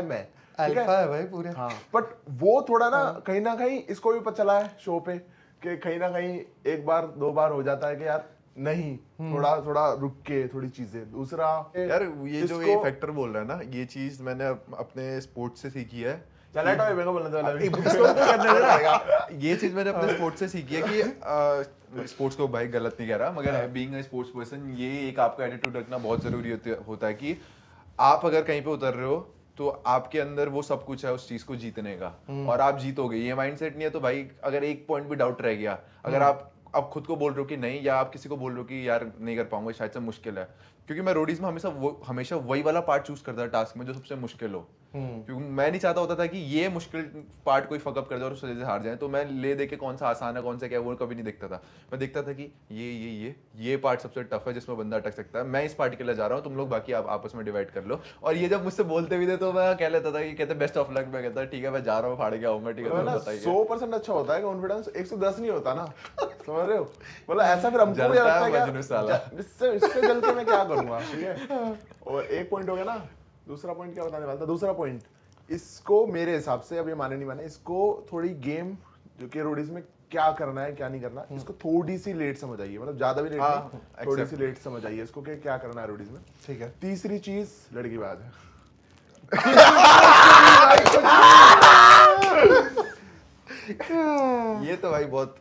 अल्फा है भाई पूरे। हाँ बट वो थोड़ा ना कहीं इसको भी पता चला है शो पे कि कहीं ना कहीं एक बार 2 बार हो जाता है कि यार नहीं थोड़ा रुक के थोड़ी चीजें। दूसरा यार ये जो ये फैक्टर बोल रहा है ना, ये चीज मैंने अपने स्पोर्ट्स से सीखी है। ये चीज मैंने अपने स्पोर्ट्स से सीखी है कि स्पोर्ट्स को भाई गलत नहीं कह रहा मगर बीइंग अ स्पोर्ट्स पर्सन ये एक आपका एटीट्यूड रखना बहुत जरूरी होता है कि आप अगर कहीं पे उतर रहे हो तो आपके अंदर वो सब कुछ है उस चीज को जीतने का और आप जीतोगे। ये माइंडसेट नहीं है तो भाई अगर एक पॉइंट भी डाउट रह गया, अगर आप खुद को बोल रहे हो कि नहीं या आप किसी को बोल रहे हो कि यार नहीं कर पाऊंगा शायद से मुश्किल है, क्योंकि मैं रोडीज में हमेशा वही वाला पार्ट चूज करता था टास्क में जो सबसे मुश्किल हो। क्योंकि मैं नहीं चाहता होता था कि ये मुश्किल पार्ट कोई फकअप कर दे और उस वजह से हार जाए। तो मैं ले दे के कौन सा आसान है कौन सा क्या वो कभी नहीं देखता था। मैं देखता था कि ये पार्ट सबसे टफ है जिसमें बंदा अटक सकता है, मैं इस पार्ट के लिए जा रहा हूँ, तुम लोग बाकी आप आपस में डिवाइड कर लो। और ये जब मुझसे बोलते भी थे तो मैं कह लेता था कि कहते बेस्ट ऑफ लक। मैं कहता ठीक है मैं जा रहा हूँ फाड़ के आऊंगा। ठीक है 100% अच्छा होता है कॉन्फिडेंस, 110 नहीं होता ना। समझ रहे हो मतलब ऐसा फिर हमको भी लगता है इससे जल के मैं क्या करूंगा। ठीक है और एक पॉइंट हो गया ना। दूसरा पॉइंट क्या बताने वाला था? दूसरा पॉइंट इसको मेरे हिसाब से अब ये माने नहीं माने इसको थोड़ी गेम जो कि रोडीज में क्या करना है क्या नहीं करना इसको थोड़ी सी लेट समझ आइए। मतलब ज्यादा भी लेट नहीं थोड़ी सी लेट समझ आइए इसको कि क्या करना है रोडीज में। ठीक है। तीसरी चीज लड़की बात है। ये तो भाई बहुत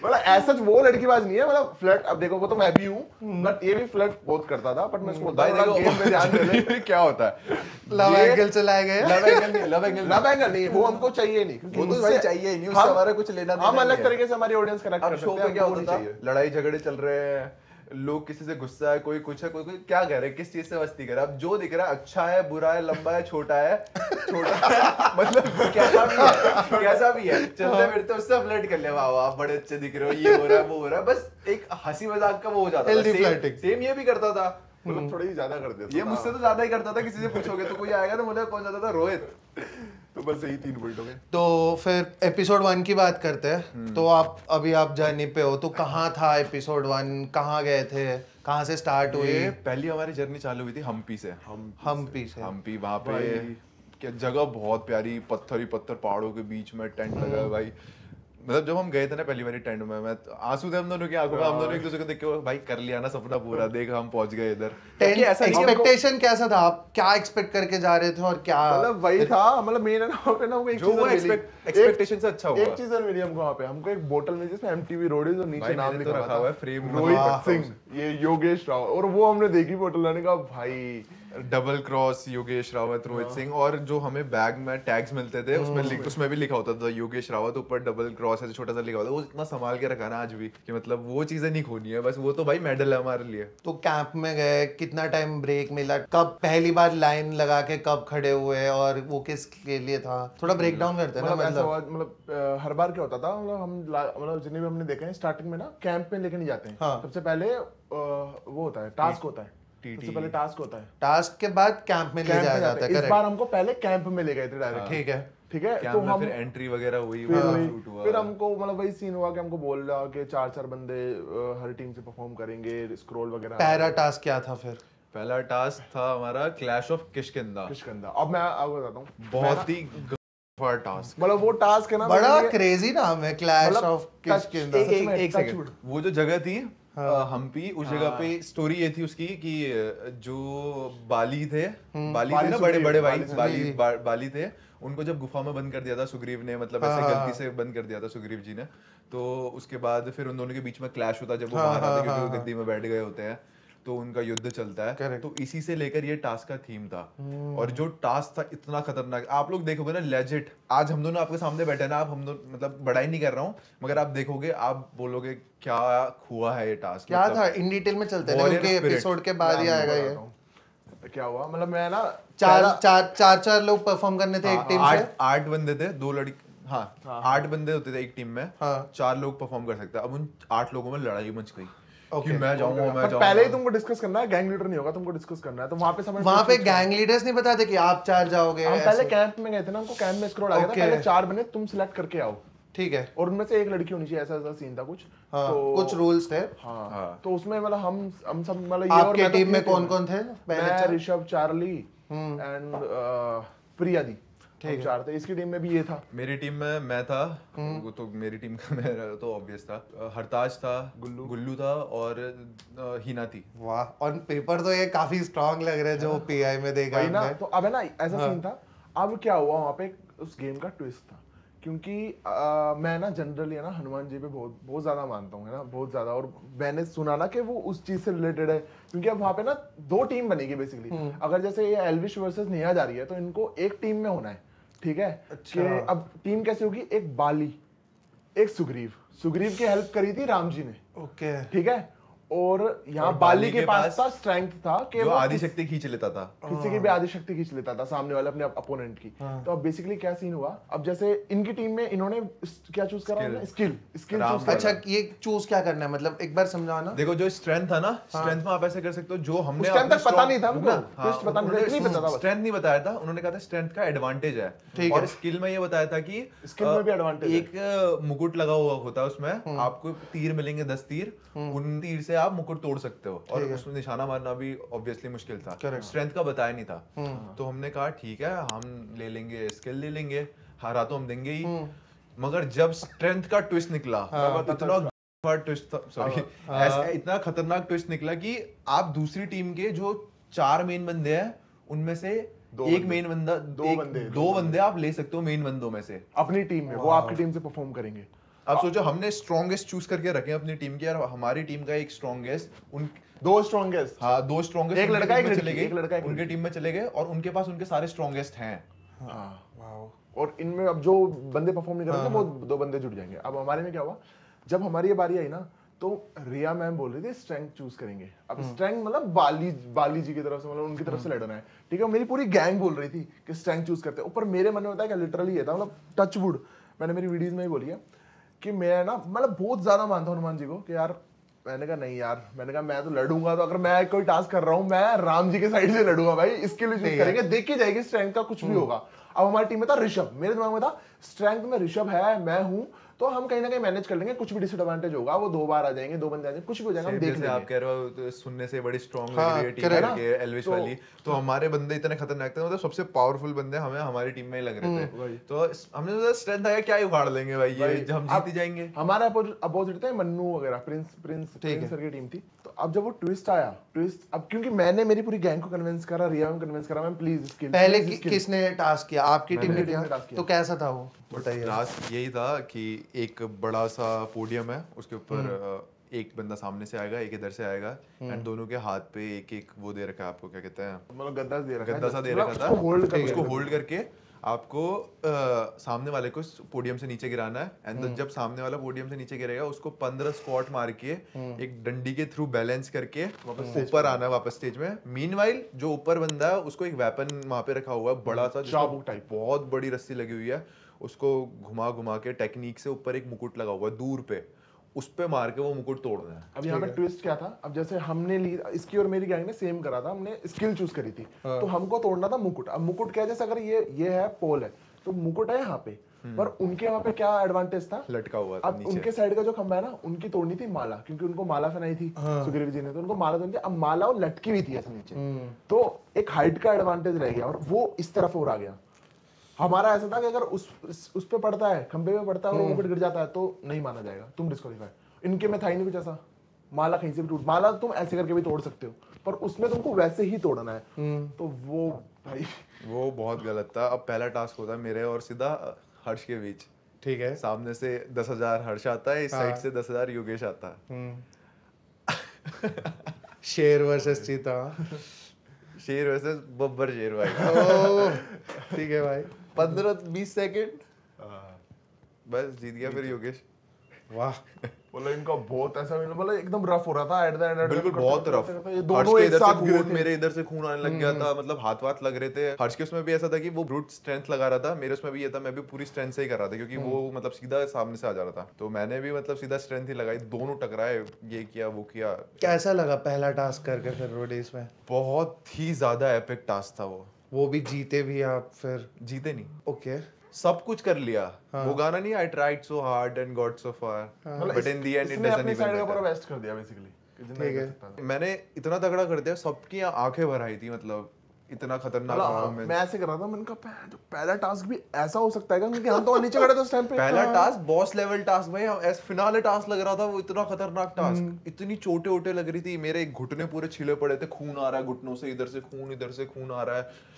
मतलब ऐसा वो लड़कीबाज नहीं है। मतलब फ्लर्ट अब देखो वो तो मैं भी हूँ बट ये भी फ्लर्ट बहुत करता था। बट मैं उसको बोलता हूँ गेम में ध्यान दे ले। क्या होता है लव एंगल चलाया गया। लव एंगल नहीं वो हमको चाहिए नहीं क्योंकि वो तो भाई चाहिए नहीं, उससे हमारा कुछ लेना देना। हम अलग तरीके से हमारी ऑडियंस कनेक्ट कर सकते हैं। क्या होता था लड़ाई झगड़े चल रहे हैं, लोग किसी से गुस्सा है, कोई कुछ है, कोई क्या कह रहे हैं, किस चीज से मस्ती कर रहा है। अब जो दिख रहा है अच्छा है बुरा है लंबा है छोटा है मतलब कैसा भी है चलते फिरते उससे फ्लर्ट कर लिया। वाह वाह बड़े अच्छे दिख रहे हो, ये हो रहा है वो हो रहा है, बस एक हंसी मजाक का वो हो जाता था। सेम ये भी करता था, मतलब थोड़ी ज्यादा कर देता ये मुझसे तो ज्यादा ही करता था। किसी से पूछोगे तो कोई आएगा तो मुझे कौन जाता था रोहित। तो बस यही 3 पॉइंट हो गए। तो फिर एपिसोड 1 की बात करते हैं। तो आप जर्नी पे हो तो कहाँ था एपिसोड 1, कहाँ गए थे, कहाँ से स्टार्ट हुई? पहली हमारी जर्नी चालू हुई थी हम्पी से। हम्पी वहाँ पे जगह बहुत प्यारी, पत्थर ही पत्थर, पहाड़ों के बीच में टेंट लगा है भाई। मतलब जब हम गए थे ना पहली बारी टेंट में, मैं आंसू थे हम दोनों की आंखों में, हम दोनों एक दूसरे को देख के भाई कर लिया ना सपना पूरा, देख हम पहुंच गए इधर। टेंट एक्सपेक्टेशन कैसा था, आप क्या एक्सपेक्ट करके जा रहे थे और क्या? मतलब वही था, मतलब मेन है ना वहाँ पे ना हमको एक जो वो एक्सपेक्टेशन से अच्छा हुआ। एक चीज मिली हमको वहाँ पे, हमको एक बोतल मिली जिसमें MTV रोडीज और नीचे नाम लिखा रखा हुआ है फ्रेम, रोहित सिंह, ये योगेश राव, और वो हमने देखी बोतल, लाने का भाई डबल क्रॉस योगेश रावत रोहित सिंह। और जो हमें बैग में टैग्स मिलते थे उसमें भी लिखा होता था योगेश रावत, ऊपर डबल क्रॉस ऐसे छोटा सा लिखा होता था। वो इतना संभाल के रखा ना आज भी कि मतलब वो चीजें नहीं खोनी है, बस वो तो भाई मेडल है हमारे लिए। तो कैंप में गए, कितना टाइम ब्रेक मिला, कब पहली बार लाइन लगा के कब खड़े हुए और वो किसके लिए था, थोड़ा ब्रेक डाउन करते हैं ना। मतलब हर बार क्या होता था, मतलब जितने भी हमने देखे हैं स्टार्टिंग में ना कैंप में लेके नहीं जाते हैं। सबसे पहले वो होता है टास्क होता है, सबसे पहले टास्क होता है, टास्क के बाद कैंप में ले जाया जाता है। इस बार हमको पहले कैंप में ले गए थे डायरेक्ट। ठीक है तो हम फिर एंट्री वगैरह हुई, फिर हमको मतलब वही सीन हुआ कि हमको बोल रहा कि 4-4 बंदे हर टीम से परफॉर्म करेंगे, स्क्रॉल वगैरह। पहला टास्क क्या था फिर? पहला टास्क था हमारा क्लैश ऑफ किष्किंधा। अब मैं आपको बताता हूँ, बहुत ही टास्क, मतलब वो टास्क है ना, बड़ा क्रेजी नाम है क्लैश ऑफ किष्किंधा। एक सेकंड, वो जो जगह थी हम्पी, उस जगह पे स्टोरी ये थी उसकी कि जो बाली थे ना, बड़े बड़े बाली थे, उनको जब गुफा में बंद कर दिया था सुग्रीव ने, मतलब ऐसे गलती से बंद कर दिया था सुग्रीव जी ने, तो उसके बाद फिर उन दोनों के बीच में क्लैश होता जब वो बाहर आते, क्योंकि वो गद्दी में बैठ गए होते हैं, तो उनका युद्ध चलता है। तो इसी से लेकर ये टास्क का थीम था। और जो टास्क था इतना खतरनाक, आप लोग देखोगे ना लेजिट, आज हम दोनों आपके सामने बैठे ना, आप हम दोनों, मतलब बड़ाई नहीं कर रहा हूँ, मगर आप देखोगे आप बोलोगे क्या हुआ है ये टास्क, क्या था इन डिटेल में चलते हैं, क्योंकि एपिसोड के बाद ही आएगा ये। क्या हुआ, मतलब मैं ना चार लोग परफॉर्म करने थे एक टीम से, 8 बंदे थे, 2 लड़की, हाँ 8 बंदे होते थे एक टीम में, 4 लोग परफॉर्म कर सकते हैं। अब उन 8 लोगों में लड़ाई मच गई कि मैं जाऊंगा। पहले ही तुमको डिस्कस करना है, गैंग लीडर नहीं होगा, तुमको डिस्कस करना है। तो वहां पे गैंग लीडर्स नहीं बताते कि आप 4 जाओगे। हम पहले कैंप में गए थे ना, हमको कैंप में स्क्रॉल आ गया था, पहले 4 बने, तुम सिलेक्ट करके आओ, ठीक है, और उनमें से एक लड़की होनी चाहिए, ऐसा सीन था कुछ। तो कुछ रूल्स थे। तो उसमें मतलब हम सब, मतलब ये, और आपके टीम में कौन-कौन थे? मैं, ऋषभ, चार्ली एंड प्रिया दी, ठीक है। थे इसकी टीम में भी ये था। मेरी टीम में मैं था, वो तो मेरी टीम का मेरा तो ऑब्वियस था, हरताज था, गुल्लू था और हिना थी। वाह, ऑन पेपर तो ये काफी स्ट्रांग लग रहा है जो पीआई में देखा ना। तो अब है ना ऐसा सीन था। अब क्या हुआ वहाँ पे, उस गेम का ट्विस्ट था, क्योंकि मैं ना जनरली है ना हनुमान जी पे बहुत ज्यादा मानता हूँ, है ना, बहुत ज्यादा। और मैंने सुना ना कि वो उस चीज से रिलेटेड है, क्योंकि अब वहाँ पे ना 2 टीम बनेगी बेसिकली। अगर जैसे ये एल्विश वर्सेस नेहा जा रही है, तो इनको एक टीम में होना है, ठीक है। अच्छा। कि अब टीम कैसे होगी, एक बाली, एक सुग्रीव की हेल्प करी थी राम जी ने, ओके, ठीक है। और यहाँ बाली के पास था स्ट्रेंथ था कि वो आदि शक्ति खींच लेता था, किसी की भी आदि शक्ति खींच लेता था सामने वाले अपने अपोनेंट की। तो अब बेसिकली क्या सीन हुआ, अब जैसे इनकी टीम में इन्होंने क्या चूज करा, स्किल चूज। अच्छा, ये चूज क्या करना है, मतलब एक बार समझाना। देखो जो स्ट्रेंथ था ना, स्ट्रेंथ में आप ऐसे कर सकते हो, जो हमने पता नहीं था हमको, स्ट्रेंथ नहीं बताया था उन्होंने, कहा था स्ट्रेंथ का एडवांटेज है, और स्किल में ये बताया था कि स्किल में भी एडवांटेज, एक मुकुट लगा हुआ होता है उसमें, आपको तीर मिलेंगे 10 तीर, उन तीर से आप मुकुट तोड़ सकते हो, और उसमें निशाना मारना भी ऑब्वियसली मुश्किल था, स्ट्रेंथ का बताया नहीं था। तो हमने कहा ठीक है, हम ले लेंगे स्किल, ले लेंगे, हारा तो हम देंगे ही। मगर जब स्ट्रेंथ का ट्विस्ट निकला, इतना ट्विस्ट था, सॉरी, इतना खतरनाक ट्विस्ट निकला कि आप दूसरी टीम के जो 4 मेन बंदे हैं उनमें से एक मेन बंदा, 2 बंदे आप ले सकते हो मेन बंदों में से अपनी टीम में, वो आपकी टीम से परफॉर्म करेंगे। अब सोचो, हमने स्ट्रॉन्गेस्ट चूज करके रखे अपनी टीम के, और हमारी टीम का एक स्ट्रॉन्गेस्ट, 2 स्ट्रॉन्गेस्ट, हाँ 2 स्ट्रॉन्गेस्ट, एक लड़का उनके टीम में चले गए, और उनके पास उनके सारे स्ट्रॉन्गेस्ट हैं। और इनमें अब जो बंदे परफॉर्म नहीं करेंगे वो 2 बंदे जुड़ जाएंगे। अब हमारे में क्या हुआ, जब हमारी ये बारी आई ना, तो रिया मैम बोल रही थी स्ट्रेंथ चूज करेंगे। अब स्ट्रेंथ मतलब बाली जी की तरफ से, मतलब उनकी तरफ से लड़ना है, ठीक है। मेरी पूरी गैंग बोल रही थी कि स्ट्रेंथ चूज करते हैं। ऊपर मेरे मन में होता है कि लिटरली ये था, मतलब टच वुड, मैंने मेरी वीडियोस में ही बोली है कि मैं ना मतलब बहुत ज्यादा मानता हूँ हनुमान जी को, कि यार, मैंने कहा नहीं यार, मैंने कहा मैं तो लड़ूंगा, तो अगर मैं कोई टास्क कर रहा हूँ, मैं राम जी के साइड से लड़ूंगा भाई, इसके लिए चूज करेंगे, देखी जाएगी स्ट्रेंथ का कुछ भी होगा। अब हमारी टीम में था ऋषभ, मेरे दिमाग में था स्ट्रेंथ में ऋषभ है, मैं हूँ, तो हम कहीं ना कहीं मैनेज कर लेंगे, कुछ भी डिसएडवांटेज होगा वो 2 बार आ जाएंगे, 2 बंदे आ जाएंगे, कुछ भी हो जाएगा, हम देख जैसे लेंगे। आप कह रहे हो तो सुनने से बड़ी स्ट्रांग लग हाँ, रही है टीम correct. करके एल्विश वाली, तो हमारे बंदे इतने खतरनाक थे, मतलब सबसे पावरफुल बंदे हमें हमारी टीम में ही लग रहे थे। तो हमने सोचा स्ट्रेंथ आया क्या ही उखाड़ लेंगे भाई, ये जब हम जीत ही जाएंगे। हमारे अपोजिट थे मन्नू वगैरह, प्रिंस सर की टीम थी। तो अब जब वो ट्विस्ट आया, अब क्योंकि मैंने मेरी पूरी गैंग को कन्विंस करा, रिया को कन्विंस करा, मैम प्लीज स्किल। पहले किसने टास्क किया? आपकी टीम ने किया? टास्क किया। तो कैसा था वो, बताइए। टास्क यही था कि एक बड़ा सा पोडियम है, उसके ऊपर एक बंदा सामने से आएगा, एक इधर से आएगा, एंड दोनों के हाथ पे एक एक वो दे रखा है, आपको क्या कहते हैं, मतलब गद्दा दे रखा है, गद्दा सा दे रखा था, उसको होल्ड करके आपको सामने वाले को पोडियम से नीचे गिराना है, एंड जब सामने वाला पोडियम से नीचे गिरेगा उसको 15 स्क्वाट मार के एक डंडी के थ्रू बैलेंस करके ऊपर आना है वापस स्टेज में। मीनवाइल जो ऊपर बंदा है उसको एक वेपन वहां पे रखा हुआ है बड़ा सा, चाबुक टाइप, बहुत बड़ी रस्सी लगी हुई है, उसको घुमा घुमा के टेक्निक से ऊपर एक मुकुट लगा हुआ है दूर पे, उस पे मार के वो मुकुट तोड़ना है। अब यहाँ पे ट्विस्ट क्या था, अब जैसे हमने इसकी और मेरी गैंग ने सेम करा था, हमने स्किल चूज करी थी। तो हमको तोड़ना था मुकुट। अब मुकुट क्या है, जैसे अगर ये है पोल है तो मुकुट है यहाँ पे, पर उनके वहाँ पे क्या एडवांटेज था, लटका हुआ था अब नीचे। उनके साइड का जो खंबा है ना, उनकी तोड़नी थी माला, क्योंकि उनको माला फनाई थी सुग्रीव जी ने, तो उनको माला तोड़नी थी। अब माला वो लटकी हुई थी ऐसे नीचे, तो एक हाइट का एडवांटेज रह गया, और वो इस तरफ और आ गया। हमारा ऐसा था कि अगर उस पे पड़ता है, खंबे पे पड़ता है और वो मुकुट गिर जाता है तो नहीं माना जाएगा, तुम डिस्क्वालीफाई। इनके में था ही नहीं कुछ ऐसा, माला कहीं से भी टूट, माला तुम ऐसे करके भी तोड़ सकते हो, पर उसमें तुमको वैसे ही तोड़ना है। तो वो भाई वो बहुत गलत था। अब पहला टास्क होता है मेरे और सीधा हर्ष के बीच, ठीक है। सामने से 10,000 हर्ष आता है, इस साइड से 10,000 योगेश आता है। शेर वर्सेस चीता। शेर वैसे बब्बर शेर भाई। ओह, ठीक है भाई। 15-20 सेकंड बस जीत गया फिर योगेश। वाह, बोला इनका बहुत ऐसा, मतलब एकदम रफ हो रहा था एट द एंड, बिल्कुल बहुत रफ। ये हर्ष दोनों के एक इधर से साथ गिरे खून, थे। मेरे इधर से खून आने लग गया था, मतलब हाथ वाथ लग रहे थे। हर्ष के उसमें भी ऐसा था कि वो ब्रूट स्ट्रेंथ लगा रहा था, मेरे उसमें भी ये था मैं भी पूरी स्ट्रेंथ से ही कर रहा था, क्योंकि वो मतलब सीधा सामने से आ जा रहा था, तो मैंने भी मतलब सीधा स्ट्रेंथ ही लगाई, दोनों टकराए, ये किया वो किया। कैसा लगा पहला टास्क करके फिर रोडीज में? बहुत ही ज्यादा एपिक टास्क था वो भी जीते भी आप फिर? जीते नहीं, ओके, सब कुछ कर लिया। वो गाना नहीं, I tried so hard and got so far but in the end it doesn't even matter. Waste कर दिया बेसिकली, ठीक है। मैंने इतना तगड़ा कर दिया, सबकी आंखें भर आई थी, मतलब इतना खतरनाक परफॉर्मेंस। मैं ऐसे कर रहा था, मैंने कहा जो पहला टास्क भी ऐसा हो सकता है क्या, क्योंकि हम तो नीचे खड़े थे उस टाइम पे। पहला टास्क बॉस लेवल टास्क भाई, ऐसे फिनाले टास्क लग रहा था वो, इतना खतरनाक टास्क, इतनी चोटें ओटे लग रही थी, मेरे घुटने पूरे छिले पड़े थे, खून आ रहा है घुटनों से, इधर से खून, इधर से खून आ रहा है।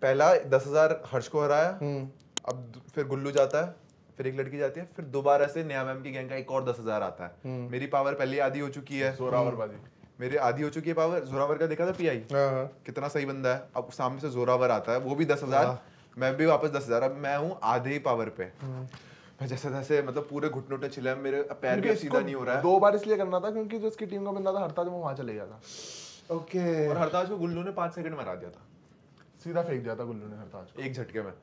पहला 10,000 हर्ष को हराया, अब फिर गुल्लू जाता है, फिर एक लड़की जाती है, फिर दोबारा से नया मैम की गैंग का एक और 10,000 आता है। मेरी पावर पहले आधी हो चुकी है, जोरावरबाजी मेरे आधी हो चुकी है पावर। जोरावर का देखा था पीआई, कितना सही बंदा है। अब सामने से जोरावर आता है, वो भी 10,000, मैं भी वापस 10,000, अब मैं हूँ आधे ही पावर पे। मैं जैसे तैसे मतलब पूरे घुटने उठने छिले, मेरे पैर भी सीधा नहीं हो रहा है। 2 बार इसलिए करना था क्योंकि जो इसकी टीम का बंदा था हरताज, वो वहां चले गया था। ओके, और हरताज को गुल्लू ने 5 सेकंड में हरा दिया था, सीधा फेंक दिया था गुल्लू ने हरताज को एक झटके में।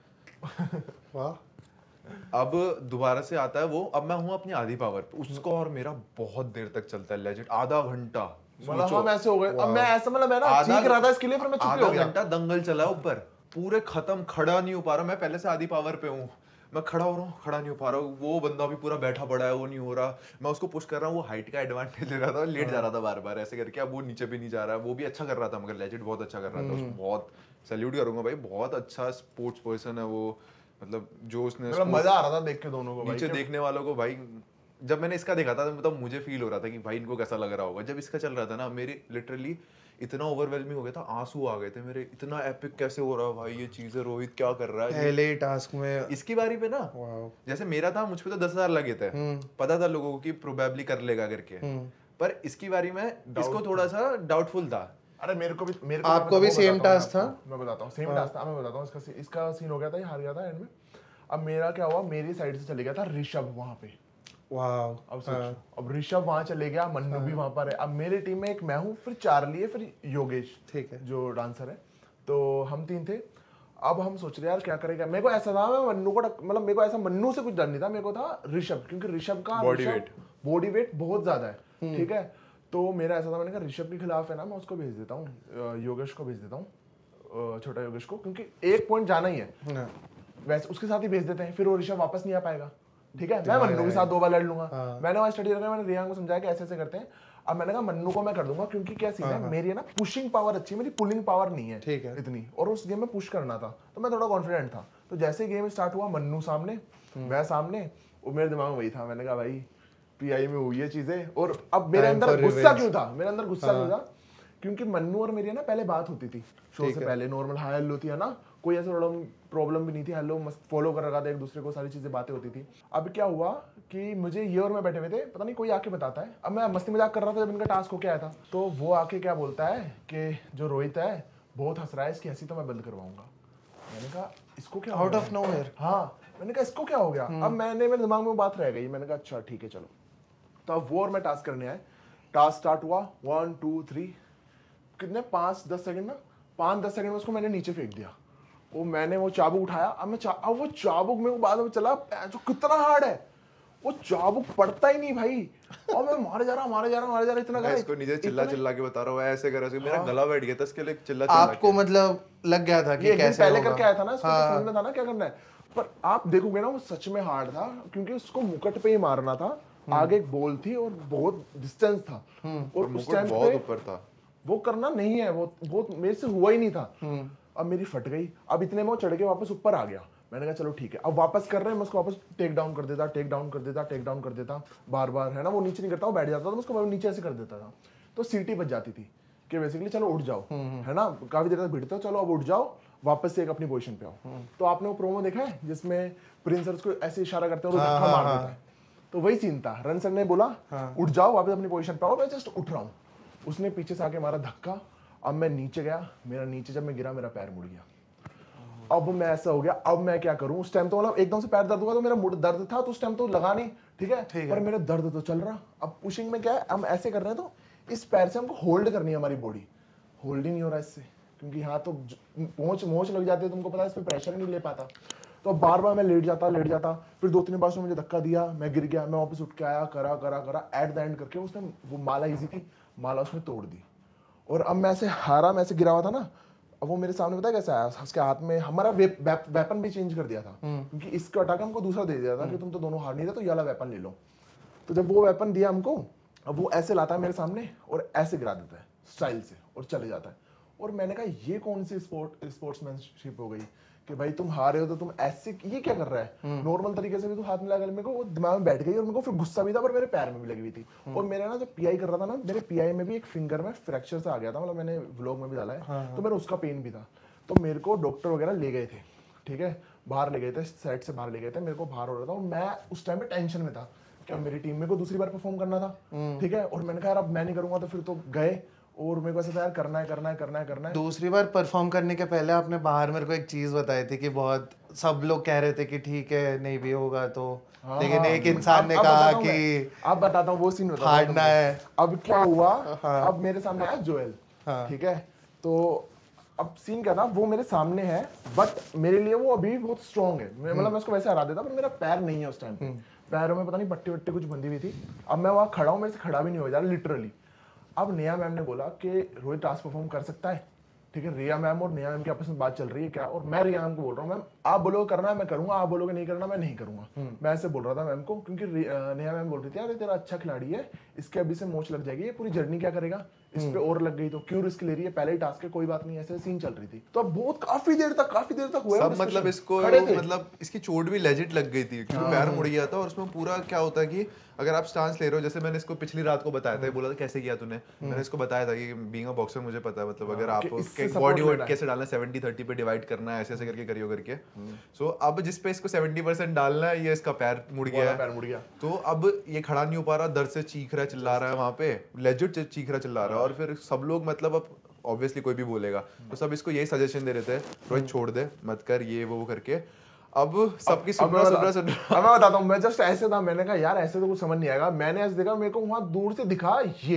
वाह। अब दोबारा से आता है वो, अब मैं हूँ अपनी आधी पावर पे, उसका और मेरा बहुत देर तक चलता है लेजेंड, आधा घंटा। मतलब हम ऐसे हो गए, अब मैं ऐसा, मतलब मैं ना चीख रहा था इसके लिए, फिर मैं चुप हो गया। आधा घंटा दंगल चला ऊपर, पूरे खत्म, खड़ा नहीं हो पा रहा, मैं पहले से आधी पावर पे हूँ, मैं खड़ा हो रहा हूँ, खड़ा नहीं हो पा रहा हूँ, वो बंदा भी पूरा बैठा पड़ा है, वो नहीं हो रहा, मैं उसको पुश कर रहा हूँ, वो हाइट का एडवांटेज ले रहा था, लेट जा रहा था बार बार ऐसे करके, अब वो नीचे भी नहीं जा रहा है, वो भी अच्छा कर रहा था, मगर लेजेंड बहुत अच्छा कर रहा था, उसको बहुत सैल्यूट करूंगा भाई, बहुत अच्छा स्पोर्ट्स पर्सन है वो, मतलब जो उसने, मतलब मजा आ रहा था देख के दोनों को, नीचे देखने वालों को भाई। जब मैंने इसका देखा था मतलब मुझे फील हो रहा था कि भाई इनको कैसा लग रहा होगा, जब इसका चल रहा था ना, मेरी लिटरली इतना ओवरवेलमिंग हो गया था, आंसू आ गए थे मेरे, इतना एपिक कैसे हो रहा है भाई ये चीज है, रोहित क्या कर रहा है पहले टास्क में इसकी बारी पे ना। जैसे मेरा था, मुझ पे तो 10,000 लगे थे, पता था लोगों को कि प्रोबेबली कर लेगा करके, पर इसकी बारी में इसको थोड़ा सा डाउटफुल था। अरे मेरे को भी, आपको भी सेम टास्क था? मैं बताता हूँ, सेम टास्क था, मैं बताता हूँ। इसका सीन हो गया था, ये हार गया था एंड में। अब मेरा क्या हुआ, मेरी साइड से चले गया था ऋषभ वहां पे। वाओ। अब सोचो, अब ऋषभ वहां चले गया, मन्नू भी वहां पर है, अब मेरी टीम में एक मैं हूँ, फिर चार्ली है, फिर योगेश, ठीक है, जो डांसर है, तो हम 3 थे। अब हम सोच रहे यार क्या करेगा, मेरे को ऐसा था, मैं मन्नू को मतलब मेरे को ऐसा मन्नू से कुछ डर नहीं था, मेरे को था ऋषभ, क्योंकि ऋषभ का बॉडी वेट बहुत ज्यादा है, ठीक है। तो मेरा ऐसा था, मैंने कहा ऋषभ के खिलाफ है ना, मैं उसको भेज देता हूँ, योगेश को भेज देता हूँ, छोटा योगेश को, क्योंकि 1 पॉइंट जाना ही है, वैसे उसके साथ ही भेज देते हैं, फिर वो ऋषभ वापस नहीं आ पाएगा, ठीक है, मैं मन्नू के साथ 2 बार लड़ लूंगा। मैंने वहां स्टडी करके मैंने रियान को समझाया कि ऐसे ऐसे करते हैं। अब मैंने कहा मन्नू को मैं कर दूंगा, क्योंकि क्या सीन है, मेरी है ना पुशिंग पावर अच्छी है, मेरी पुलिंग पावर नहीं है इतनी, और उस गेम में पुश करना था तो मैं थोड़ा कॉन्फिडेंट था। तो जैसे गेम स्टार्ट हुआ, मन्नू सामने, मैं सामने, और मेरे दिमाग में वही था, मैंने कहा भाई पीआई में हुई है चीजें। और अब मेरे अंदर गुस्सा क्यों था, मेरे अंदर गुस्सा क्यों था, क्योंकि मन्नू और मेरी ना पहले बात होती थी शो से पहले, नॉर्मल हाय हेलो थी, है ना, कोई ऐसा प्रॉब्लम भी नहीं थी, हेलो मस्त फॉलो कर रखा था एक दूसरे को, सारी चीजें बातें होती थी। अब क्या हुआ कि मुझे ये और मैं बैठे हुए थे, पता नहीं कोई आके बताता है, अब मैं मस्ती मजाक कर रहा था जब इनका टास्क होके आया था, तो वो आके क्या बोलता है कि जो रोहित है बहुत हंस रहा है, इसकी हंसी तो मैं बंद करवाऊंगा। मैंने कहा इसको क्या आउट ऑफ नोवेयर, हाँ मैंने कहा इसको क्या हो गया। अब मेरे दिमाग में वो बात रह गई, मैंने कहा अच्छा ठीक है चलो। तो अब वो और मैं टास्क करने आए, टास्क स्टार्ट हुआ, 1 2 3 कितने 5-10 सेकंड ना, 5-10 सेकंड में उसको मैंने नीचे फेंक दिया। वो मैंने वो चाबुक उठाया, अब वो चाबुक मेरे को बाद में चला जो कितना हार्ड है, वो चाबुक पड़ता ही नहीं भाई, और मैं मारे जा रहा इतना मैं इसको नीचे चिल्ला के बता रहा हूँ ऐसे कर रहा, मेरा गला बैठ गया था इसके लिए चिल्ला आपको मतलब लग गया था कि कैसे पहले करके आया था ना, इसको समझ में था ना क्या करना है। पर आप देखोगे ना वो सच में हार्ड था, क्योंकि उसको मुकुट पे ही मारना था, आगे एक बॉल थी और बहुत डिस्टेंस था, और उस टाइम बहुत ऊपर था, वो करना नहीं है, वो मेरे से हुआ ही नहीं था। अब मेरी फट गई, अब इतने में वो चढ़ के वापस ऊपर आ गया। मैंने कहा चलो ठीक है, अब वापस कर रहे हैं, मैं उसको वापस टेक डाउन कर देता बार बार, है ना, वो नीचे नहीं करता, वो बैठ जाता था, मैं उसको नीचे ऐसे कर देता था, तो सीटी बच जाती थी कि बेसिकली चलो उठ जाओ, है ना, काफी देर तक भिड़ते हो, चलो अब उठ जाओ, वापस से एक अपनी पोजीशन पे आओ। तो आपने वो प्रोमो देखा है जिसमें प्रिंस सर उसको ऐसे इशारा करते हैं और धक्का मार देता है, तो वही सीन था। रन सर ने बोला उठ जाओ, वापस अपनी पोजीशन पे आओ, मैं जस्ट उठ रहा हूँ, उसने पीछे से आके मारा धक्का, अब मैं नीचे गया, मेरा नीचे जब मैं गिरा मेरा पैर मुड़ गया। अब मैं ऐसा हो गया, अब मैं क्या करूं, उस टाइम तो मतलब एकदम से पैर दर्द हुआ, तो मेरा दर्द था, तो उस टाइम तो लगा नहीं, ठीक है, पर मेरा दर्द तो चल रहा। अब पुशिंग में क्या है, हम ऐसे कर रहे हैं, तो इस पैर से हमको होल्ड करनी है हमारी बॉडी, होल्ड ही नहीं हो रहा इससे, क्योंकि यहाँ तो मोच लग जाती है, तुमको पता है, इस पर प्रेशर नहीं ले पाता। तो बार बार मैं लेट जाता, फिर 2-3 बार उसने मुझे धक्का दिया, मैं गिर गया, मैं वापस उठ के आया, करा एट द एंड करके उसने वो माला इजी थी, माला उसने तोड़ दी। और अब मैं ऐसे हारा, मैं ऐसे गिरा हुआ था ना, अब वो मेरे सामने पता है कैसा आया, उसके हाथ में हमारा वेपन भी चेंज कर दिया था, क्योंकि इसको हटा के हमको दूसरा दे दिया था कि तुम तो दोनों हार नहीं थे, तो ये वाला वेपन ले लो। तो जब वो वेपन दिया हमको, अब वो ऐसे लाता है मेरे सामने और ऐसे गिरा देता है स्टाइल से और चले जाता है। और मैंने कहा ये कौन सी स्पोर्ट्समैनशिप हो गई कि भाई तुम हारे हो तो तुम ऐसे, ये क्या कर रहा है, नॉर्मल तरीके से भी तो हाथ मिला कर, मेरे को वो दिमाग में बैठ गई, और मेरे को फिर गुस्सा भी था, पर मेरे पैर में भी लगी हुई थी। और मेरा ना जब पीआई कर रहा था ना, मेरे पीआई में भी एक फिंगर में फ्रैक्चर से आ गया था, मतलब मैंने व्लॉग में भी डाला है, तो मेरा उसका पेन भी था। तो मेरे को डॉक्टर वगैरह ले गए थे, ठीक है, बाहर ले गए थे, सेट से बाहर ले गए थे, मेरे को बाहर हो रहा था, और मैं उस टाइम पे टेंशन में था कि मेरी टीम में को दूसरी बार परफॉर्म करना था, ठीक है, और मैंने कहा यार अब मैं नहीं करूंगा तो फिर तो गए, और मेरे को ऐसा था यार करना है। दूसरी बार परफॉर्म करने के पहले आपने बाहर मेरे को एक चीज बताई थी कि बहुत सब लोग कह रहे थे कि ठीक है नहीं भी होगा तो, लेकिन एक इंसान ने कहा कि अब बताता हूँ वो सीन हारना है। अब क्या हुआ, अब मेरे सामने आया जोएल, ठीक है, तो अब सीन क्या था, वो मेरे सामने है, बट मेरे लिए वो अभी भी बहुत स्ट्रॉन्ग है, मतलब मैं उसको वैसे हरा देता, पर मेरा पैर नहीं है उस टाइम पे, पैरों में पता नहीं पट्टी वट्टी कुछ बंधी हुई थी। अब मैं वहाँ खड़ा हूँ, मेरे से खड़ा भी नहीं हो जा रहा लिटरली। अब नेहा मैम ने बोला कि रोहित टास्क परफॉर्म कर सकता है, ठीक है, रिया मैम और नेहा मैम की आपस में बात चल रही है क्या, और मैं रिया मैम को बोल रहा हूँ मैम आप बोलोगे करना है मैं करूंगा, आप बोलोगे नहीं करना मैं नहीं करूंगा, मैं ऐसे बोल रहा था मैम को, क्योंकि नेहा मैम बोल रही थी यार तेरा अच्छा खिलाड़ी है, इसके अभी से मोच लग जाएगी, ये पूरी जर्नी क्या करेगा, इस पे और लग गई तो क्यों रिस्क ले रही है, पहले ही टास्क है कोई बात नहीं, ऐसे सीन चल रही थी। तो अब बहुत काफी देर तक हुआ सब, मतलब इसको मतलब इसकी चोट भी लेजिट लग गई थी, क्योंकि पैर मुड़ गया था, और उसमें पूरा क्या होता है कि अगर आप स्टांस ले रहे हो, जैसे मैंने इसको पिछली रात को बताया था, बोला था कैसे किया तूने, मैंने इसको बताया था कि बीइंग अ बॉक्सर मुझे पता है, मतलब अगर आप बॉडी वेट कैसे डालना है, 70-30 पे डिवाइड करना है, ऐसे ऐसे करके करियो करके। सो अब जिस पे इसको 70% डालना है, ये इसका पैर मुड़ गया है, तो अब ये खड़ा नहीं हो पा रहा, दर्द से चीख रहा है, चिल्ला रहा है, वहां पे लेजिट चीख रहा चिल्ला रहा है, और फिर सब लोग मतलब अब ऑब्वियसली कोई भी बोलेगा, तो सब इसको यही सजेशन दे रहे थे, रोहित छोड़ दे मत कर ये वो करके। अब सबकी सुन रहा मैं बताता हूँ, मैं जस्ट ऐसे था, मैंने कहा यार ऐसे तो कुछ समझ नहीं आएगा, मैंने ऐसे देखा, मेरे को वहां दूर से दिखा ये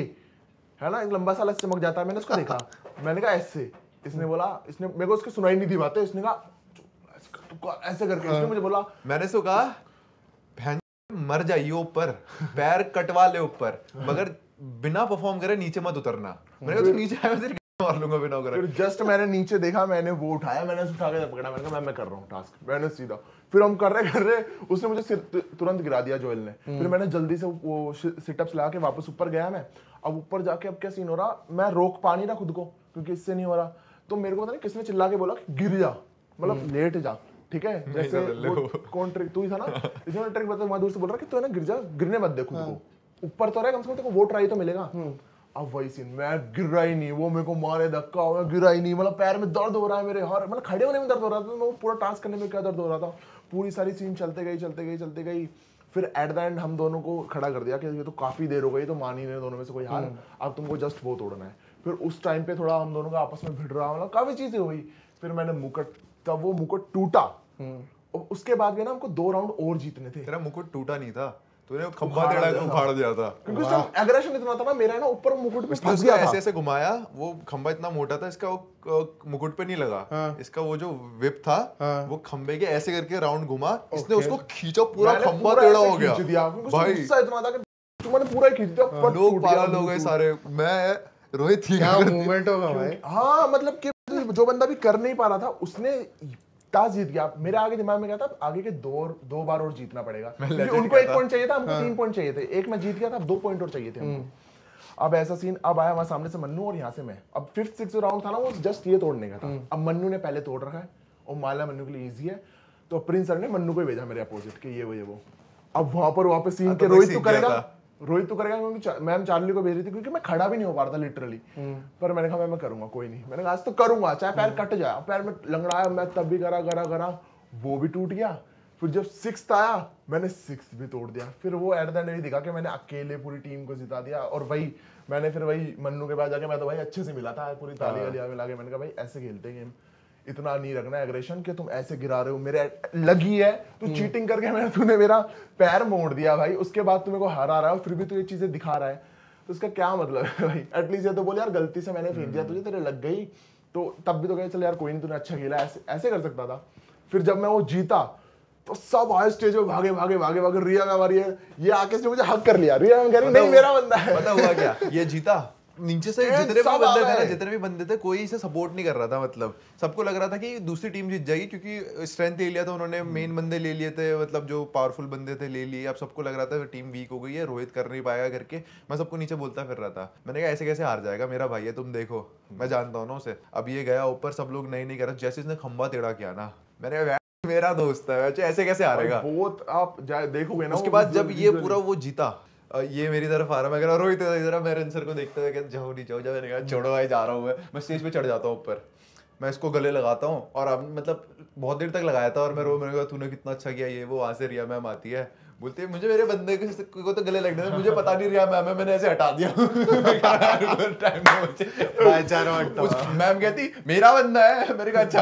है ना एक लंबा सा चमक जाता है, मैंने उसको देखा, मैंने कहा ऐसे, इसने बोला, इसने मेरे को उसकी सुनाई नहीं थी बातें, इसने कहा ऐसे करके, इसने मुझे बोला, मैंने इसको कहा मर जाइए ऊपर, पैर कटवा ले ऊपर, मगर बिना परफॉर्म करे नीचे मत उतरना। मैंने कहा तू नीचे आया मार लूंगा बिना करे। फिर जस्ट मैंने नीचे देखा, मैंने वो उठाया, मैंने उसे उठा के पकड़ा, मैंने कहा मैं कर रहा हूँ टास्क, मैंने सीधा। फिर हम कर रहे उसने मुझे सिर तुरंत गिरा दिया जोएल ने। फिर मैंने जल्दी से वो सिटअप्स लगा के वापस ऊपर गया मैं। अब ऊपर जाके अब क्या सीन हो रहा, मैं रोक पा नहीं रहा खुद को क्योंकि इससे नहीं हो रहा। तो मेरे को पता नहीं किसने चिल्ला के बोला कि गिर जा, मतलब लेट जा, ठीक है। जैसे कौन ट्रिक, तू ही था ना, इसने ट्रिक बता, मैं दूर से बोल रहा कि तू है ना गिर जा, गिरने मत दे खुद को, ऊपर तो रहे कम से कम, तेरे को वो ट्राई तो मिलेगा। अब वही सीन, मैं गिरा ही नहीं, वो मेरे को मारे धक्का, मैं गिरा ही नहीं, मतलब पैर में दर्द हो रहा है मेरे, हर मतलब खड़े होने में दर्द हो रहा था, मैं पूरा टास्क करने में क्या दर्द हो रहा था। पूरी सारी सीन चलते गई। फिर एट द एंड हम दोनों को खड़ा कर दिया कि ये तो काफी देर हो गई, तो मान ही नहीं दोनों में से कोई हार, अब तुमको जस्ट वो तोड़ना है। फिर उस टाइम पे थोड़ा हम दोनों का आपस में भिड़ रहा, मतलब काफी चीजें हुई। फिर मैंने मुकुट, तब वो मुकुट टूटा। उसके बाद भी ना हमको 2 राउंड और जीतने थे। तेरा मुकुट टूटा नहीं था, तूने खंबा टेढ़ा के उखाड़ दिया था, क्योंकि उसमें एग्रेशन इतना था ना मेरा, ना ऊपर मुकुट पे फंस गया था। ऐसे घुमाया, वो खंबा इतना मोटा था, इसका मुकुट पे नहीं लगा। इसका वो जो विप था वो खंबे के ऐसे करके राउंड घुमा, इसने उसको खींचा, पूरा खंबा टेढ़ा हो गया भाई। इतना था कि तुमने पूरा ही खींच दिया, लोग पागल हो गए सारे। मैं रोहित थी, क्या मूवमेंट होगा भाई। हाँ मतलब कि जो बंदा भी कर नहीं पा रहा था उसने टास्क जीत गया। मेरे आगे दिमाग में क्या था, आगे के 2 बार और जीतना पड़ेगा, क्योंकि उनको 1 पॉइंट चाहिए था, हमको 3 पॉइंट चाहिए थे। एक मैं जीत गया था, अब 2 पॉइंट और चाहिए थे हमको। अब ऐसा सीन, अब आया वहां सामने से मन्नू और यहाँ से मैं। अब 5th 6th राउंड था ना, वो जस्ट ये तोड़ने का था। अब मन्नू ने पहले तोड़ रखा है और माला मन्नू के लिए इजी है, तो प्रिंस सर ने मन्नू को भेजा मेरे अपोजिट के ये वो। अब वहां पर वापस सीन के रोहित तो करेगा, क्योंकि मैम चार्ली को भेज रही थी, क्योंकि मैं खड़ा भी नहीं हो पा रहा था लिटरली। पर मैंने कहा मैं करूंगा, कोई नहीं, मैंने कहा आज तो करूंगा, चाहे पैर कट जाए। पैर में लंगड़ाया मैं, तब भी करा, वो भी टूट गया। फिर जब 6th आया, मैंने 6th भी तोड़ दिया। फिर वो एट द एंड भी दिखा कि मैंने अकेले पूरी टीम को जिता दिया। और मैंने फिर मन्नू के पास जाके, मैं तो भाई अच्छे से मिला था, पूरी ताली वाली मिला के मैंने कहा भाई ऐसे खेलते हैं गेम, इतना नहीं रखना एग्रेशन कि तुम ऐसे गिरा रहे हो, मेरे लगी है, तू चीटिंग करके तूने मेरा पैर मोड़ दिया भाई, उसके बाद तू मेरे को हरा रहा है, फिर भी तू ये चीजें दिखा रहा है, तो उसका क्या मतलब है भाई। एटलीस्ट ये तो बोल यार गलती से मैंने फेंक दिया तुझे, तेरे लग गई, तो तब भी तो कहे चल यार कोई नहीं, तूने अच्छा खेला, ऐसे कर सकता था। फिर जब मैं वो जीता तो सब आए स्टेज में, भागे, रिया का बारी है, ये आके से मुझे हक कर लिया, रिया कह रही नहीं मेरा बंदा है। पता हुआ क्या, ये जीता नीचे से जितने भी बंदे थे कोई इसे सपोर्ट नहीं कर रहा था, मतलब सबको लग रहा था कि दूसरी टीम जीत जाएगी, क्योंकि स्ट्रेंथ ले लिया था उन्होंने, मेन बंदे ले लिए थे, मतलब जो पावरफुल बंदे थे ले लिए। अब सबको लग रहा था टीम वीक हो गई है, रोहित कर नहीं पाएगा करके। मैं सबको नीचे बोलता फिर रहा था, मैंने कहा ऐसे कैसे हार जाएगा, मेरा भाई है, तुम देखो, मैं जानता हूँ ना उसे। अब ये गया ऊपर, सब लोग नहीं कर रहे, जैसे इसने खंबा टेढ़ा किया ना, मैंने कहा मेरा दोस्त है, ऐसे कैसे हारेगा। बहुत आप देखोगे ना, उसके बाद जब ये पूरा वो जीता, ये मेरी तरफ आ रहा, मैं कह रहा रोहित इधर, मैं रंसर को देखते हुए कहते जाओ नहीं जाओ, मैंने कहा छोड़ो भाई, जा रहा हूँ मैं स्टेज पे चढ़ जाता हूँ ऊपर, मैं इसको गले लगाता हूँ। और अब मतलब बहुत देर तक लगाया था, और मैंने कहा तूने कितना अच्छा किया, ये वो। वहां से रिया मैम आती है, बोलती है मुझे मेरे बंदे को तो गले लगने, मुझे पता नहीं रिया मैम है, मैंने ऐसे हटा दिया। मैम कहती मेरा बंदा है, मेरे का अच्छा।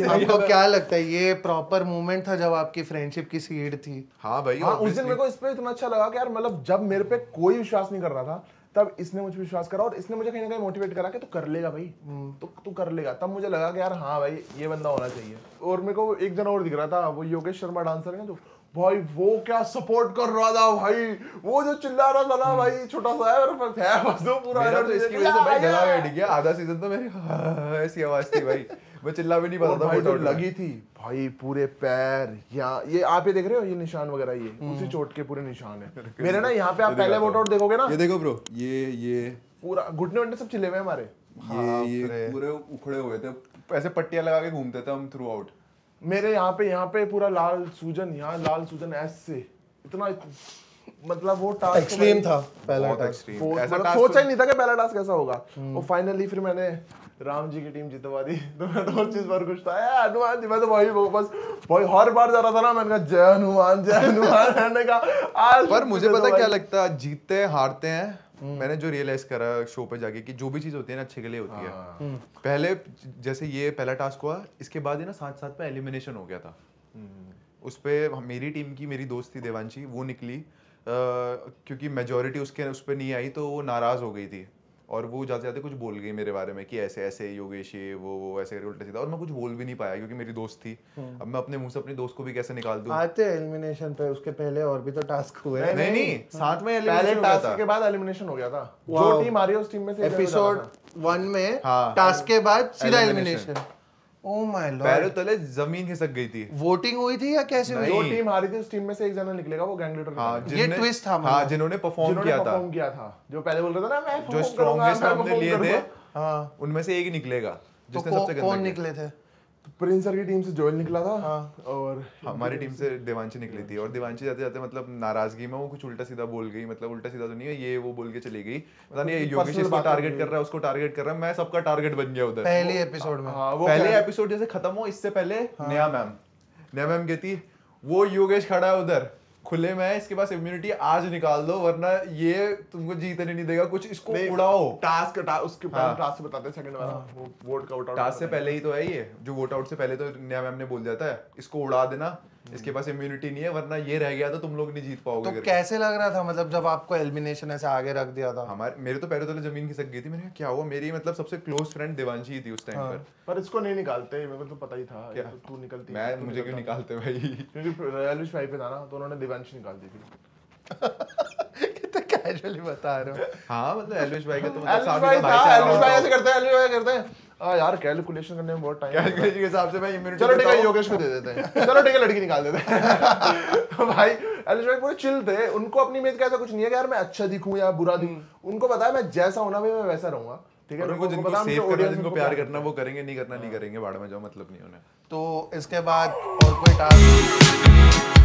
आपको क्या लगता है ये प्रॉपर मूवमेंट था जब आपकी फ्रेंडशिप की सीड थी? हाँ भाई, हाँ, उस दिन मेरे को इस पे इतना अच्छा लगा कि यार, मतलब जब मेरे पे कोई विश्वास नहीं कर रहा था, तब इसने मुझे विश्वास करा, और इसने मुझे कहीं ना कहीं मोटिवेट करा कि तू कर लेगा भाई, तो तू कर लेगा। तब मुझे लगा कि यार हाँ भाई, ये बंदा होना चाहिए। और मेरे को एक जना और दिख रहा था, वो योगेश शर्मा डांसर है ना, जो भाई वो क्या सपोर्ट कर रहा था भाई, वो जो चिल्ला रहा था ना भाई, छोटा सा है बस वो पूरा। मेरा तो इसकी वजह से भाई गला बैठ गया, आधा सीजन तो मेरी ऐसी आवाज थी भाई, मैं चिल्ला भी नहीं पाता था। वो लगी थी भाई, पूरे पैर यहाँ, ये आप ये देख रहे हो, ये निशान वगैरह, ये उसी चोट के पूरे निशान है मेरे ना। यहाँ पे आप पहले वोट आउट देखोगे ना, ये देखो ब्रो, ये पूरा घुटने वुटने सब छिले हुए हमारे, ये पूरे उखड़े हुए थे, ऐसे पट्टियां लगा के घूमते थे हम थ्रू आउट। मेरे यहाँ पे पूरा लाल सूजन, यहाँ लाल सूजन ऐसे, इतना मतलब वो टास्क एक्सट्रीम था पहला टास्क, ऐसा सोचा ही नहीं था कि पहला टास्क कैसा होगा। और फाइनली फिर मैंने राम जी की टीम जितवा दी, तो मैं तो और चीज पर खुश था, हनुमान जी। मैं तो वही बस वही हर बार जा रहा था ना, मैंने कहा जय हनुमान जय हनुमान, मैंने कहा आज। पर मुझे पता क्या लगता है, जीतते हारते हैं, मैंने जो रियलाइज करा शो पे जाके कि जो भी चीज होती है ना अच्छे के लिए होती है। पहले जैसे ये पहला टास्क हुआ, इसके बाद ही ना साथ साथ पे एलिमिनेशन हो गया था। उस पे मेरी टीम की मेरी दोस्त थी देवांशी, वो निकली, क्योंकि मेजोरिटी उस पे नहीं आई, तो वो नाराज हो गई थी। और वो जाते जाते कुछ बोल गई मेरे बारे में कि ऐसे ऐसे योगेश ये वो ऐसे करके उल्टा सीधा, और मैं कुछ बोल भी नहीं पाया क्योंकि मेरी दोस्त थी। अब मैं अपने मुंह से अपनी दोस्त को भी कैसे निकाल दूं? आते एलिमिनेशन पे, उसके पहले और भी तो टास्क हुए। नहीं साथ में पहले एलिमिनेशन हो गया टास्क था। के बाद एलिमिनेशन हो गया था, जो टीम आ रही है उस टीम में से एपिसोड 1 में हाँ। टास्क के बाद सीधा Elimination। एलिमिनेशन। ओह माय पैरों लॉर्ड, तले जमीन खिसक गई थी। वोटिंग हुई थी या कैसे हुई? जो टीम हारी थी उस टीम में से एक जना निकलेगा, वो गैंग लीडर हाँ, निकलेगा। ये जिनने- ट्विस्ट था हाँ, मतलब। जिन्होंने परफॉर्म जिन्होंने किया था, परफॉर्म किया था, जो पहले बोल रहे थे ना मैं जो perform करूंगा, स्ट्रॉन्गेस्ट मैं हमने perform लिए थे, करूंगा। हाँ, उनमें से एक ही निकलेगा तो जिसने सबसे गंदा कौन किया। निकले थे? प्रिंस सर की टीम से जोएल निकला था, और हमारी टीम से देवांशी निकली थी, और देवांशी जाते जाते मतलब नाराजगी में वो कुछ उल्टा सीधा बोल गई, मतलब उल्टा सीधा तो नहीं है, ये वो बोल के चली गई, पता नहीं ये योगेश इसको टारगेट कर रहा है, उसको टारगेट कर रहा है, मैं सबका टारगेट बन गया उधर पहले एपिसोड में। हाँ, वो पहले एपिसोड जैसे खत्म हो इससे पहले नया मैम कहती वो योगेश खड़ा है उधर खुले में, इसके पास इम्यूनिटी आज निकाल दो वरना ये तुमको जीतने नहीं देगा, कुछ इसको उड़ाओ। टास्क उसके पहले टास्क से बताते हैं, सेकंड वाला वो वोट का वोट आउट टास्क से पहले ही तो है ये, जो वोट आउट से पहले तो नया मैम ने बोल दिया था इसको उड़ा देना, इसके पास इम्यूनिटी नहीं है वरना ये रह गया तो तुम लोग नहीं जीत पाओगे तो करके। कैसे लग रहा था मतलब जब आपको एलिमिनेशन ऐसे आगे रख दिया था? हमारे मेरे तो पैरों तले जमीन खिसक गई थी, मैंने कहा क्या हुआ, मेरी मतलब सबसे क्लोज फ्रेंड देवांशी ही थी उस टाइम पर इसको नहीं निकालते, मेरे को तो पता ही था। क्या? तो तू निकलती, मैं मुझे क्यों निकालते भाई? क्योंकि रॉयल फाइव पे था ना, तो उन्होंने दिवांशी निकाल दी थी। कितना कैजुअली बता रहे हो। हाँ मतलब एलविश भाई का तो मतलब एलिस सामने भाई तो था, भाईचारा एलिस भाई होता ऐसे करते हैं, एलिस भाई करते हैं यार कैलकुलेशन करने में बहुत टाइम लगता है। कैलकुलेशन के हिसाब से मैं इम्यूनिटी चलो ठीक है, योगेश को दे देते हैं, चलो ठीक है, लड़की निकाल देते हैं। तो भाई एलिस भाई पूरे चिल थे, उनको अपनी इमेज का ऐसा कुछ नहीं है कि यार मैं अच्छा दिखूं या बुरा दिखूं, उनको पता है मैं जैसा होना भी मैं वैसा रहूंगा, ठीक है। और उनको जिनको पता है, सेव उनके करना, audience जिनको उनको प्यार करना वो करेंगे, नहीं करना नहीं करेंगे, बाड़ में जाओ, मतलब नहीं उन्हें। तो इसके बाद और कोई टास्क